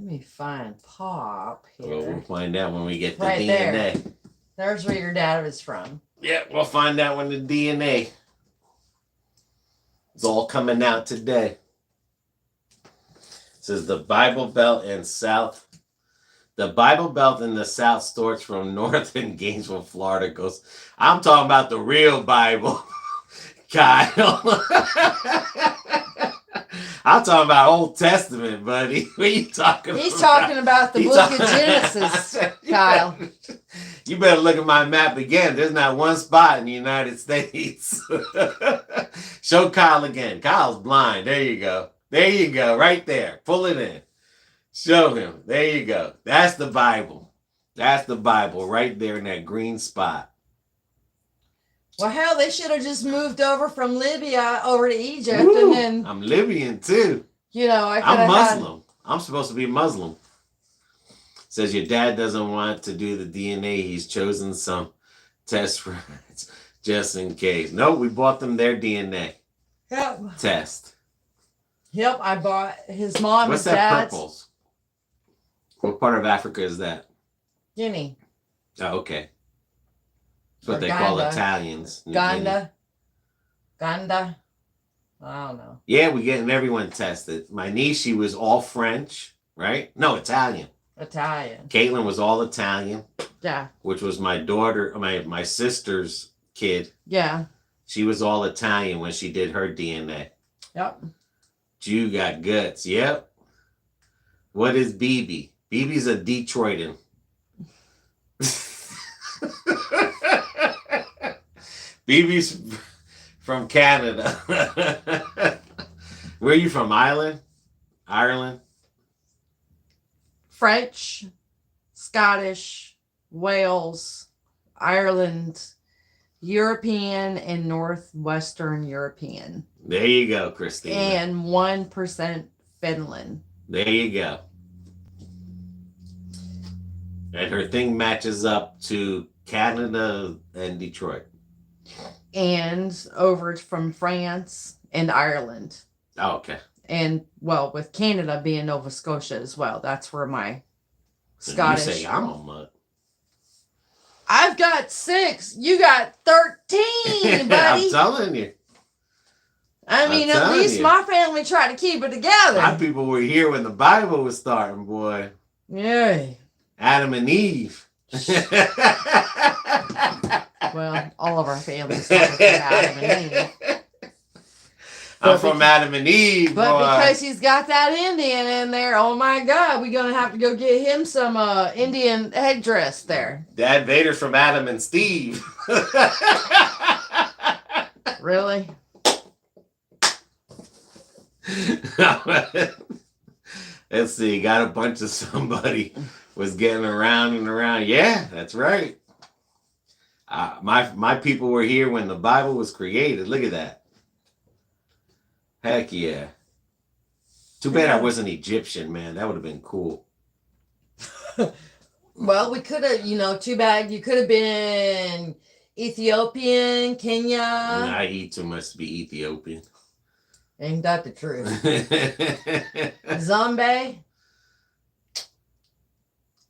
me find Pop here. Well, we'll find out when we get the Right DNA. there. There's where your dad was from. Yeah, we'll find out when the DNA is all coming out today. It says the Bible Belt in South. The Bible Belt in the South starts from north in Gainesville, Florida. Goes. I'm talking about the real Bible, Kyle. I'm talking about Old Testament, buddy. What are you talking about? He's talking about the book of Genesis, Kyle. You better look at my map again. There's not one spot in the United States. Show Kyle again. Kyle's blind. There you go. There you go. Right there. Pull it in. Show him. There you go. That's the Bible. That's the Bible right there in that green spot. Well, hell, they should have just moved over from Libya over to Egypt, Woo, and then I'm Libyan too. you know I'm Muslim. I'm supposed to be Muslim. Says your dad doesn't want to do the DNA. He's chosen some test rats just in case. No, we bought them their DNA Yep. test. Yep, I bought his mom What's and that dad's. purples? What part of Africa is that? Guinea. Oh, okay. That's what Or they call Uganda. Italians. New Guinea. Ganda. I don't know. Yeah, we're getting everyone tested. My niece, she was all French, right? No, Italian. Italian. Caitlin was all Italian, Yeah. which was my daughter, my sister's kid. Yeah. She was all Italian when she did her DNA. Yep. Jew got guts. Yep. What is BB? BB's a Detroitan. BB's from Canada. Where are you from? Ireland? French, Scottish, Wales, Ireland, European, and Northwestern European. There you go, Christina. And 1% Finland. There you go. And her thing matches up to Canada and Detroit. And over from France and Ireland. Oh, okay. And, well, with Canada being Nova Scotia as well. That's where my Scottish... You say I'm a mutt. I've got 6. You got 13, buddy. I'm telling you. I mean, I'm at telling least you. my family tried to keep it together. My people were here when the Bible was starting, boy. Yeah. Adam and Eve. Well, all of our families started from Adam and Eve. I'm from Adam and Eve, But boy. because he's got that Indian in there, oh my God, we're going to have to go get him some Indian headdress there. Dad Vader's from Adam and Steve. Really? Let's see. Got a bunch of somebody was getting around and around. Yeah, that's right. My people were here when the Bible was created. Look at that. Heck yeah. Too bad I wasn't Egyptian, man. That would have been cool. Well, we could have, too bad. You could have been Ethiopian, Kenya. I eat too much to be Ethiopian. Ain't that the truth? Zombie,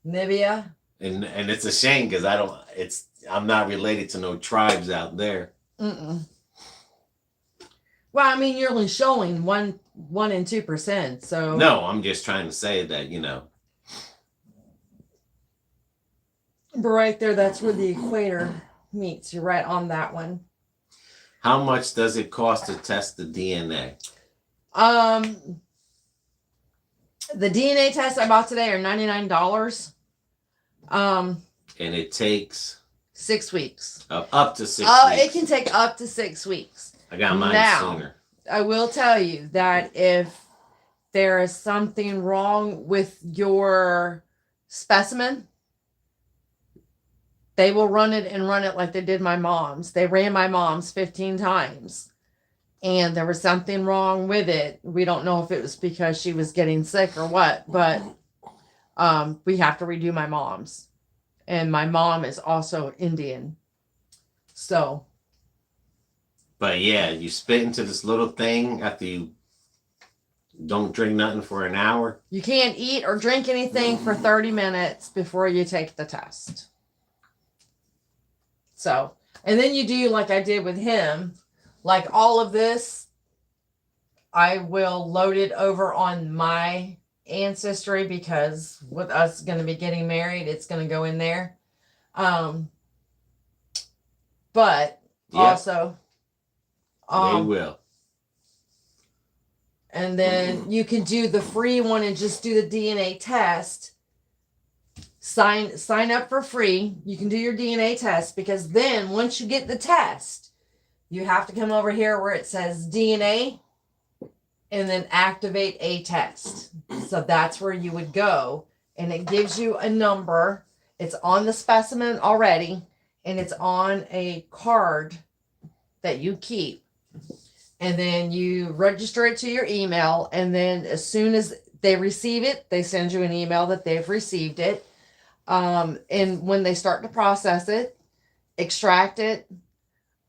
Libya. And it's a shame because I'm not related to no tribes out there. Mm-mm. Well, I mean, you're only showing 1 and 2%. So no, I'm just trying to say that But right there, that's where the equator meets. You're right on that one. How much does it cost to test the DNA? The DNA tests I bought today are $99. And it takes 6 weeks. Up to 6 weeks. It can take up to 6 weeks. I got mine sooner. I will tell you that if there is something wrong with your specimen, they will run it like they did my mom's. They ran my mom's 15 times. And there was something wrong with it. We don't know if it was because she was getting sick or what, but we have to redo my mom's. And my mom is also Indian. So. But yeah, you spit into this little thing after you don't drink nothing for an hour. You can't eat or drink anything for 30 minutes before you take the test. So, and then you do like I did with him, like all of this, I will load it over on my Ancestry because with us going to be getting married, it's going to go in there. But also, they will. And then you can do the free one and just do the DNA test. Sign up for free. You can do your DNA test because then once you get the test, you have to come over here where it says DNA and then activate a test. So that's where you would go and it gives you a number. It's on the specimen already and it's on a card that you keep. And then you register it to your email. And then as soon as they receive it, they send you an email that they've received it. And when they start to process it, extract it,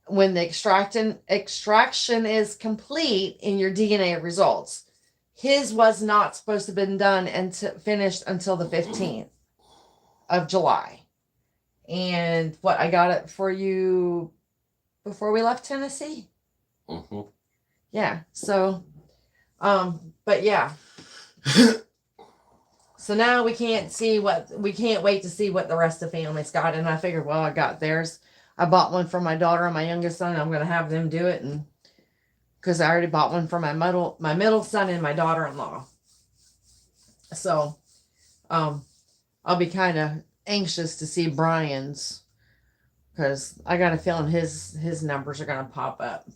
when the extraction is complete in your DNA results, his was not supposed to have been done and finished until the 15th of July. And what I got it for you before we left Tennessee. Mm-hmm. Yeah. So, but yeah. So now we can't wait to see what the rest of the family's got. And I figured, well, I got theirs. I bought one for my daughter and my youngest son. I'm going to have them do it. And because I already bought one for my middle son and my daughter-in-law. So, I'll be kind of anxious to see Brian's because I got a feeling his numbers are going to pop up.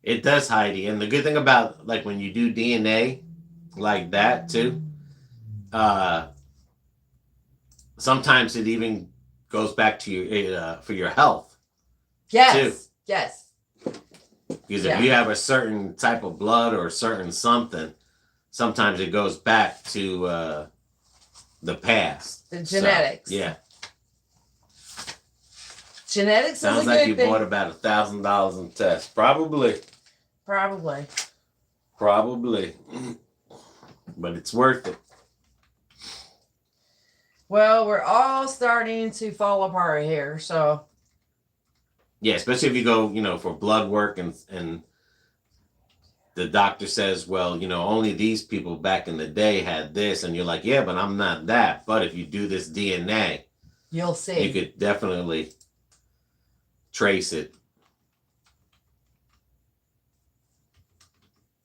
It does, Heidi. And the good thing about like when you do DNA like that too, sometimes it even goes back to your for your health. Yes. Too. Yes. Because if you have a certain type of blood or a certain something, sometimes it goes back to the past. The genetics. So, yeah. Genetics sounds is a like good you thing. bought about $1,000 in tests. Probably. But it's worth it. Well, we're all starting to fall apart here, so. Yeah, especially if you go, for blood work and the doctor says, well, only these people back in the day had this. And you're like, yeah, but I'm not that. But if you do this DNA, you'll see. You could definitely trace it.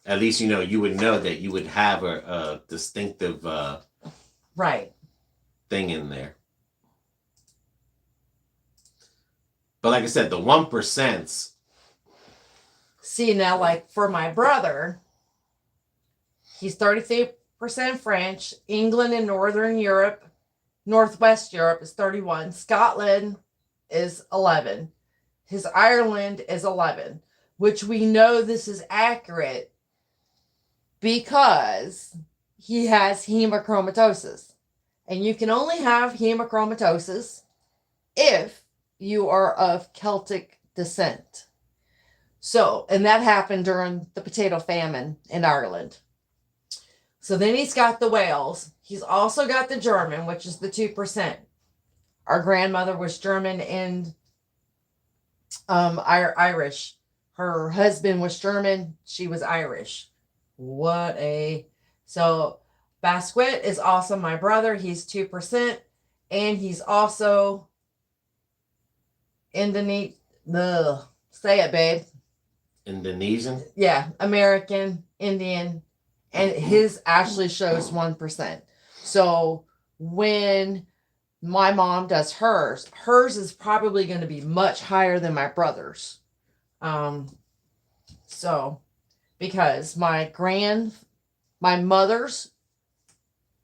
At least, you would know that you would have a distinctive right thing in there. But like I said, the 1%. See, now, like for my brother, He's 33% French. England and Northern Europe, Northwest Europe is 31. Scotland is 11. His Ireland is 11, which we know this is accurate because he has hemochromatosis. And you can only have hemochromatosis if you are of Celtic descent. So, and that happened during the potato famine in Ireland. So then he's got the Wales. He's also got the German, which is the 2%. Our grandmother was German and Irish. Her husband was German. She was Irish. So Basquet is also my brother. He's 2%. And he's also Say it, babe. Indonesian? Yeah, American, Indian, and his actually shows 1%. So when my mom does hers is probably going to be much higher than my brother's. So because my mother's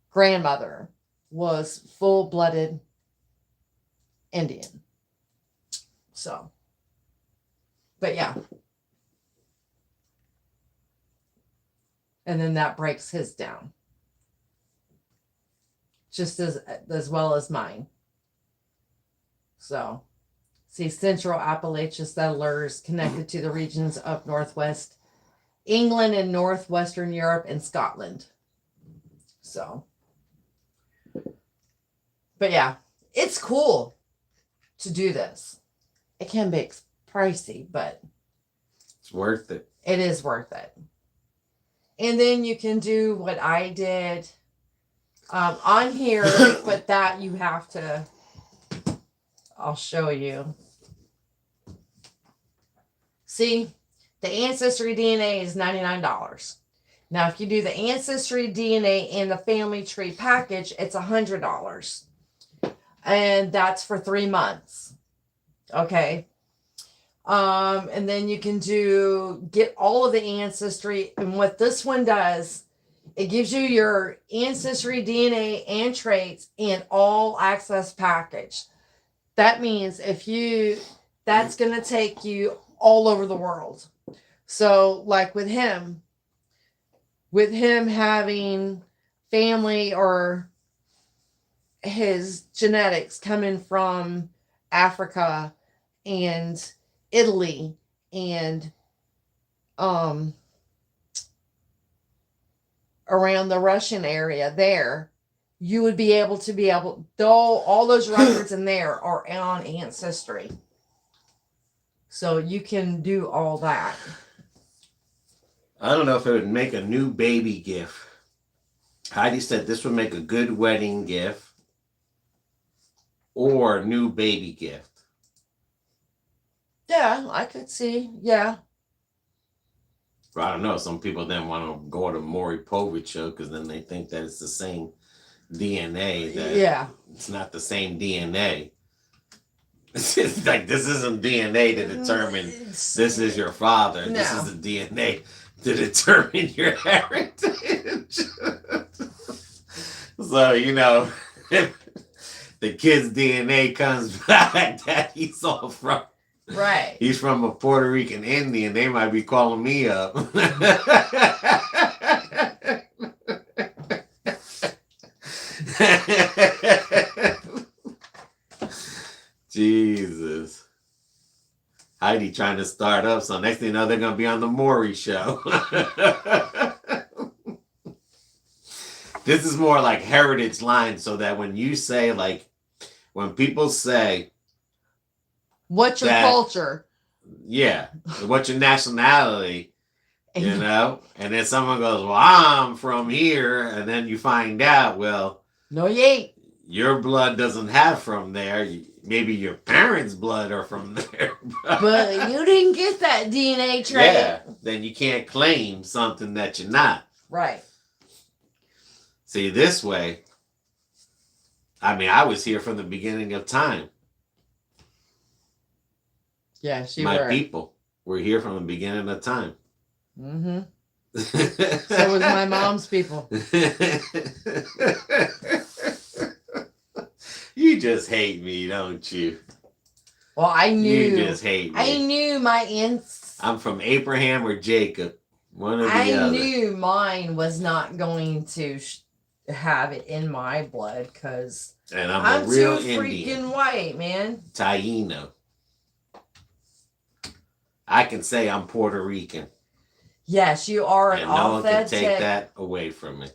grandmother was full-blooded Indian. So, but yeah. And then that breaks his down. Just as well as mine. So, see, Central Appalachia settlers connected to the regions of Northwest England and Northwestern Europe and Scotland. So, but yeah, it's cool to do this. It can be pricey, but it's worth it. It is worth it. And then you can do what I did. On here, but that you have to, I'll show you. See, the Ancestry DNA is $99. Now, if you do the Ancestry DNA and the family tree package, it's $100. And that's for 3 months. Okay. And then you can get all of the Ancestry. And what this one does, it gives you your Ancestry DNA and traits and all access package. That means that's going to take you all over the world. So like with him having family or his genetics coming from Africa and Italy and around the Russian area there, you would be able though all those records in there are on Ancestry. So you can do all that. I don't know if it would make a new baby gift. Heidi said this would make a good wedding gift or new baby gift. Yeah, I could see. Yeah. But I don't know. Some people then want to go to Maury Povich show because then they think that it's the same DNA. Yeah. It's not the same DNA. It's like this isn't DNA to determine this is your father. No. This is the DNA to determine your heritage. So, if the kid's DNA comes back that he's all from. Right. He's from a Puerto Rican Indian. They might be calling me up. Jesus. Heidi trying to start up, so next thing you know, they're going to be on the Maury show. This is more like heritage lines, so that when you say, when people say, what's your culture? Yeah. What's your nationality? And then someone goes, well, I'm from here. And then you find out, well, no, you ain't. Your blood doesn't have from there. Maybe your parents' blood are from there. But you didn't get that DNA trait. Yeah. Then you can't claim something that you're not. Right. See, this way, I was here from the beginning of time. Yes, My people were here from the beginning of time. Mm-hmm. So was my mom's people. You just hate me, don't you? Well, I knew. You just hate me. I knew my I'm from Abraham or Jacob. One or the other. I knew mine was not going to have it in my blood because and I'm a real too Indian. freaking white, man. Taino. I can say I'm Puerto Rican. Yes, you are an and no one can authentic. take that away from me.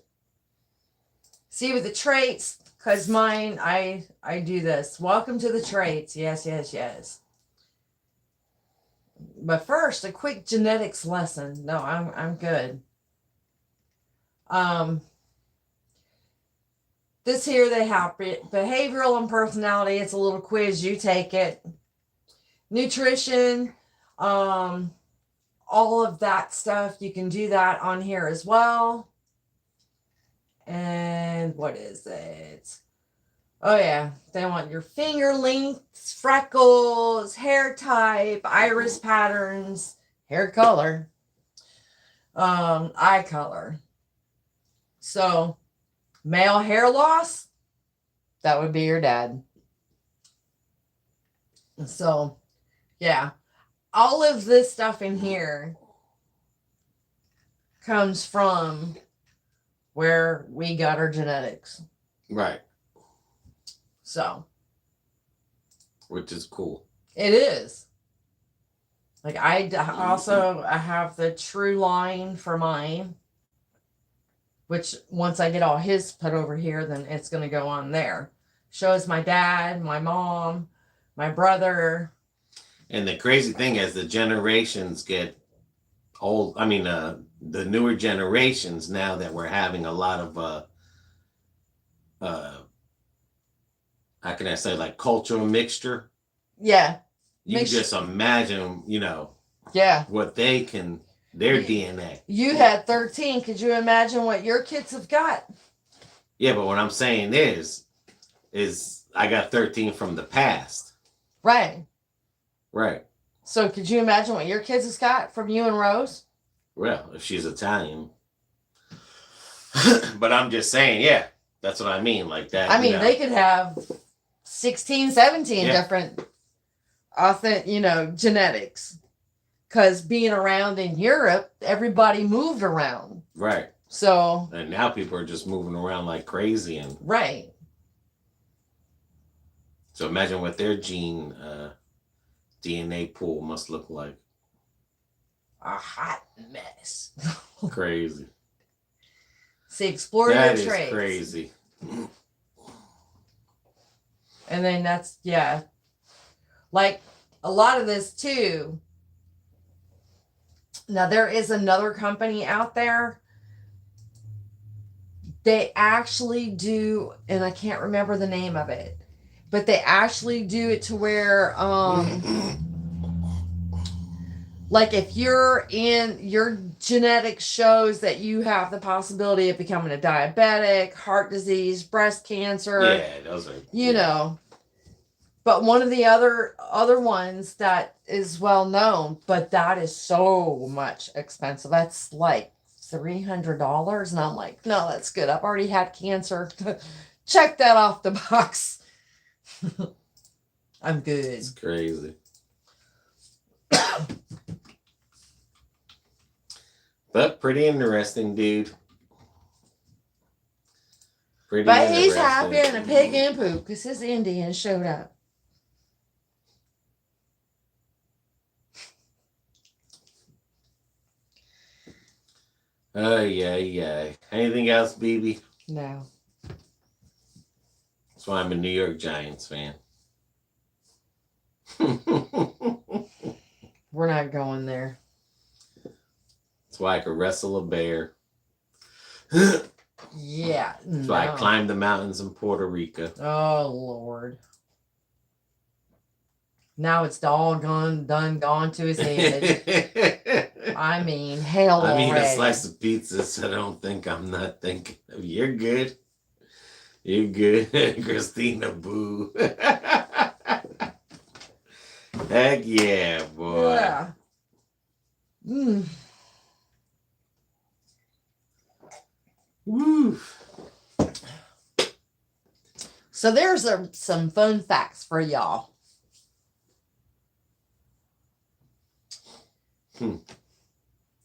See, with the traits, because mine, I do this. Welcome to the traits. Yes, yes, yes. But first, a quick genetics lesson. No, I'm good. This here they have behavioral and personality. It's a little quiz. You take it. Nutrition, all of that stuff. You can do that on here as well. And what is it? Oh yeah, they want your finger lengths, freckles, hair type, iris patterns, hair color, eye color. So, male hair loss, that would be your dad. So, yeah, all of this stuff in here comes from where we got our genetics. Right. So, which is cool. It is. Like I have the true line for mine, which once I get all his put over here, then it's going to go on there. Shows my dad, my mom, my brother. And the crazy thing is the generations get old. I mean, the newer generations now that we're having a lot of how can I say, like cultural mixture? Yeah. You just imagine, yeah, what they can, their DNA. You had 13. Could you imagine what your kids have got? Yeah, but what I'm saying is I got 13 from the past. Right. Right. So could you imagine what your kids has got from you and Rose? Well, if she's Italian. But I'm just saying, yeah, that's what I mean. Like that. I mean, they could have 16, 17 different genetics. Because being around in Europe, everybody moved around. Right. So. And now people are just moving around like crazy. And right. So imagine what their gene DNA pool must look like. A hot mess. Crazy. See, explore your traits. That is crazy. And then that's, yeah. Like, a lot of this, too. Now, there is another company out there. They actually do, and I can't remember the name of it, but they actually do it to where, like if you're in, your genetics shows that you have the possibility of becoming a diabetic, heart disease, breast cancer. Yeah, those are. You know. But one of the other ones that is well known, but that is so much expensive. That's like $300. And I'm like, no, that's good. I've already had cancer. Check that off the box. I'm good. It's crazy. But pretty interesting, dude. But he's happy in a pig and poop because his Indian showed up. Yeah. Anything else, BB? No. That's why I'm a New York Giants fan. We're not going there. That's why I could wrestle a bear. Yeah. That's why I climbed the mountains in Puerto Rico. Oh, Lord. Now it's all gone to his head. I mean, hell already. A slice of pizza, so don't think I'm not thinking of you. You're good. You're good. Christina Boo. Heck yeah, boy. Yeah. Woo. So there's some fun facts for y'all.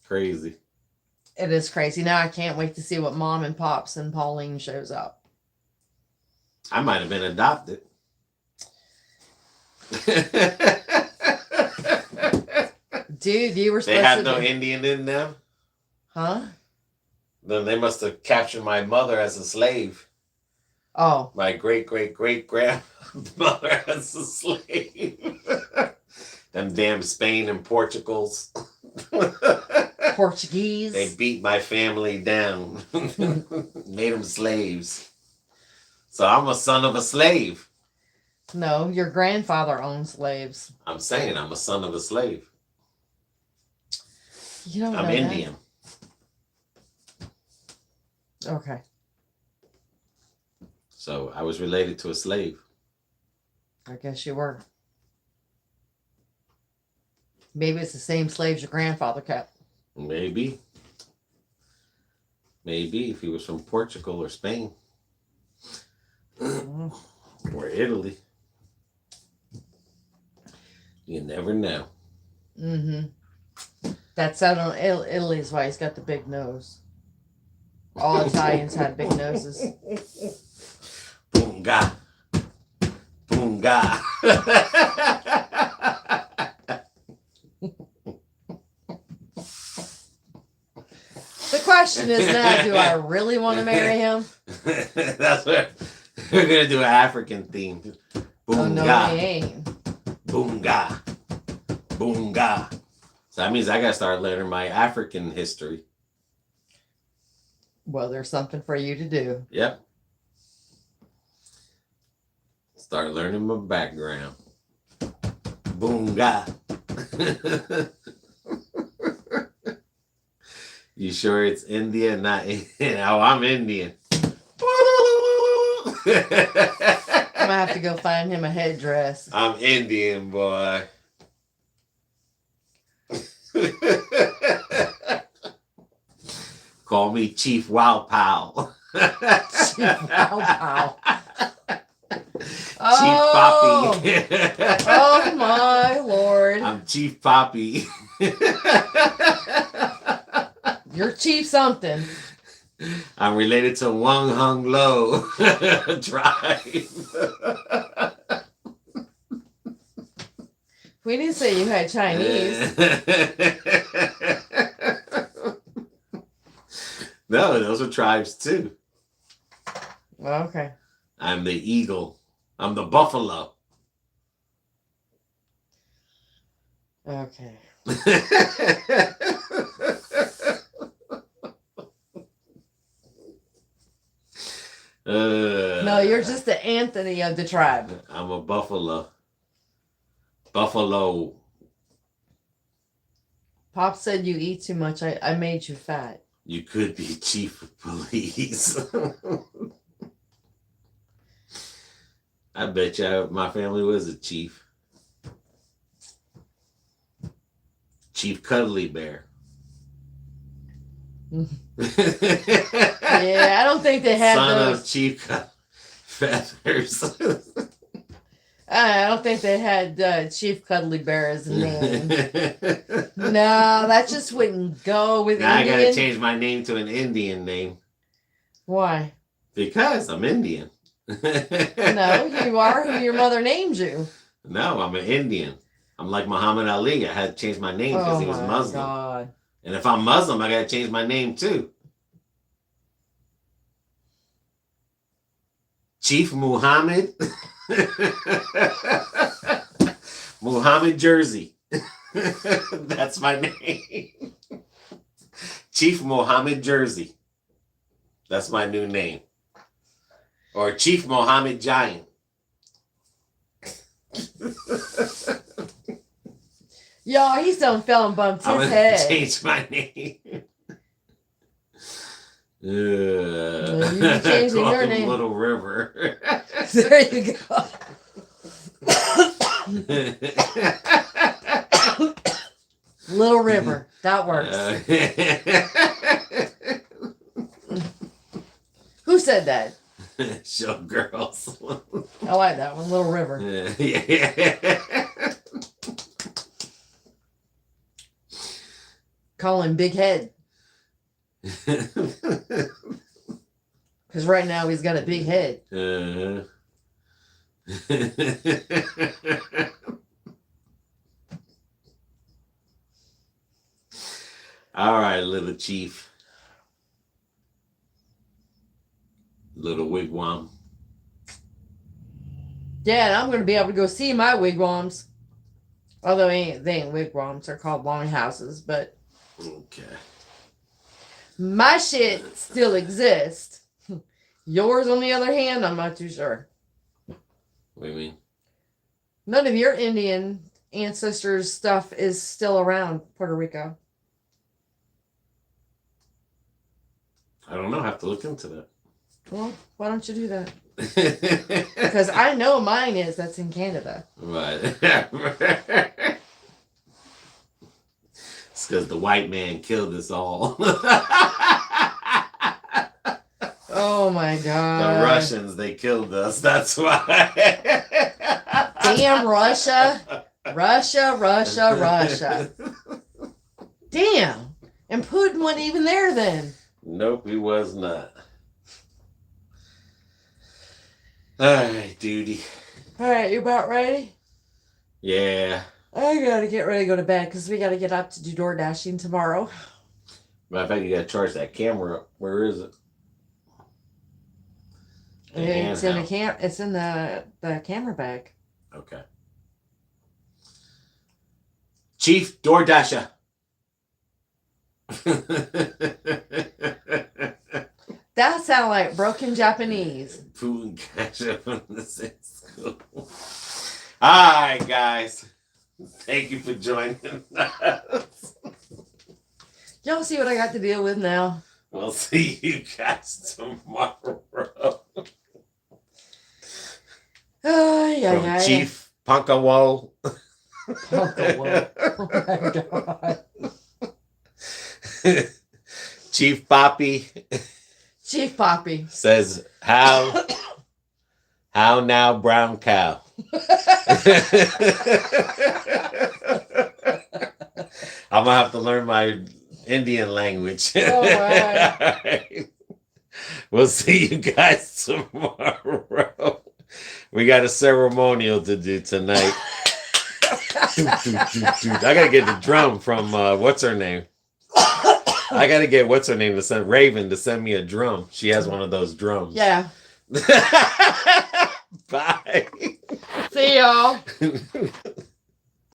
Crazy. It is crazy. Now I can't wait to see what Mom and Pops and Pauline shows up. I might have been adopted. Dude, you were supposed They had to no be... Indian in them. Huh? Then they must have captured my mother as a slave. Oh. My great grandmother as a slave. Them damn Spain and Portugals. Portuguese. They beat my family down. Made them slaves. So I'm a son of a slave. No, your grandfather owned slaves. I'm saying I'm a son of a slave. You don't know I'm Indian. That? Okay. So I was related to a slave. I guess you were. Maybe it's the same slaves your grandfather kept. Maybe. Maybe if he was from Portugal or Spain. Or Italy. You never know. Mm-hmm. That's out on Italy is why he's got the big nose. All Italians have big noses. Boonga. Boonga. The question is now, do I really want to marry him? That's what we're going to do, an African theme. Boonga. Oh, no, he ain't. Boonga. Boonga. So that means I got to start learning my African history. Well, there's something for you to do. Yep. Start learning my background. Boonga. You sure it's India, not Indian? Oh, I'm Indian. I'm gonna have to go find him a headdress. I'm Indian, boy. Call me Chief Wow Pow. Chief Wow Pow. Chief Poppy. Oh my Lord. I'm Chief Poppy. You're Chief something. I'm related to Wang Hung Lo tribe. We didn't say you had Chinese. No, those are tribes too. Okay. I'm the eagle. I'm the buffalo. Okay. No, you're just the Anthony of the tribe. I'm a buffalo. Buffalo. Pop said you eat too much. I made you fat. You could be chief of police. I bet you my family was a chief. Chief Cuddly Bear. Yeah, I don't think they had Son those. of Chief Feathers. I don't think they had Chief Cuddly Bear as a name. No, that just wouldn't go with Now Indian. I gotta change my name to an Indian name. Why? Because I'm Indian. No, you are who your mother named you. No, I'm an Indian. I'm like Muhammad Ali. I had to change my name because he was Muslim. God. And if I'm Muslim, I gotta change my name too. Chief Muhammad. Muhammad Jersey. That's my name. Chief Muhammad Jersey. That's my new name. Or Chief Muhammad Giant. Y'all, he's done fell and bumped I'm his gonna head. change my name. You're changing Call your him name. Little River. There you go. Little River. That works. Who said that? Showgirls. I like that one. Little River. Yeah. Call him Big Head. Because right now he's got a big head. All right, little chief. Little wigwam. Yeah, I'm going to be able to go see my wigwams. Although they ain't wigwams. They're called longhouses. But Okay. my shit still exists. Yours, on the other hand, I'm not too sure. What do you mean? None of your Indian ancestors' stuff is still around Puerto Rico. I don't know. I have to look into that. Well, why don't you do that? Because I know mine is. That's in Canada. Right. It's because the white man killed us all. Oh my god. The Russians, they killed us. That's why. Damn Russia. Russia. Damn. And Putin wasn't even there then. Nope, he was not. Alright, duty. Alright, you about ready? Yeah. I gotta get ready to go to bed because we gotta get up to do door dashing tomorrow. Matter of fact, you gotta charge that camera up. Where is it? It's in the camera bag. Okay. Chief DoorDasher. That sounds like broken Japanese. Food and ketchup from the school. Alright, guys. Thank you for joining us. Y'all see what I got to deal with now? We'll see you guys tomorrow. Oh, yeah, From yeah. Chief Punkawo. Punkawo. Oh my god. Chief Poppy Chief Poppy says, how now, brown cow? I'm gonna have to learn my Indian language. Oh, wow. Right. We'll see you guys tomorrow. We got a ceremonial to do tonight. I gotta get the drum from what's her name? I gotta get what's her name to send Raven to send me a drum. She has one of those drums. Yeah. Bye. See y'all.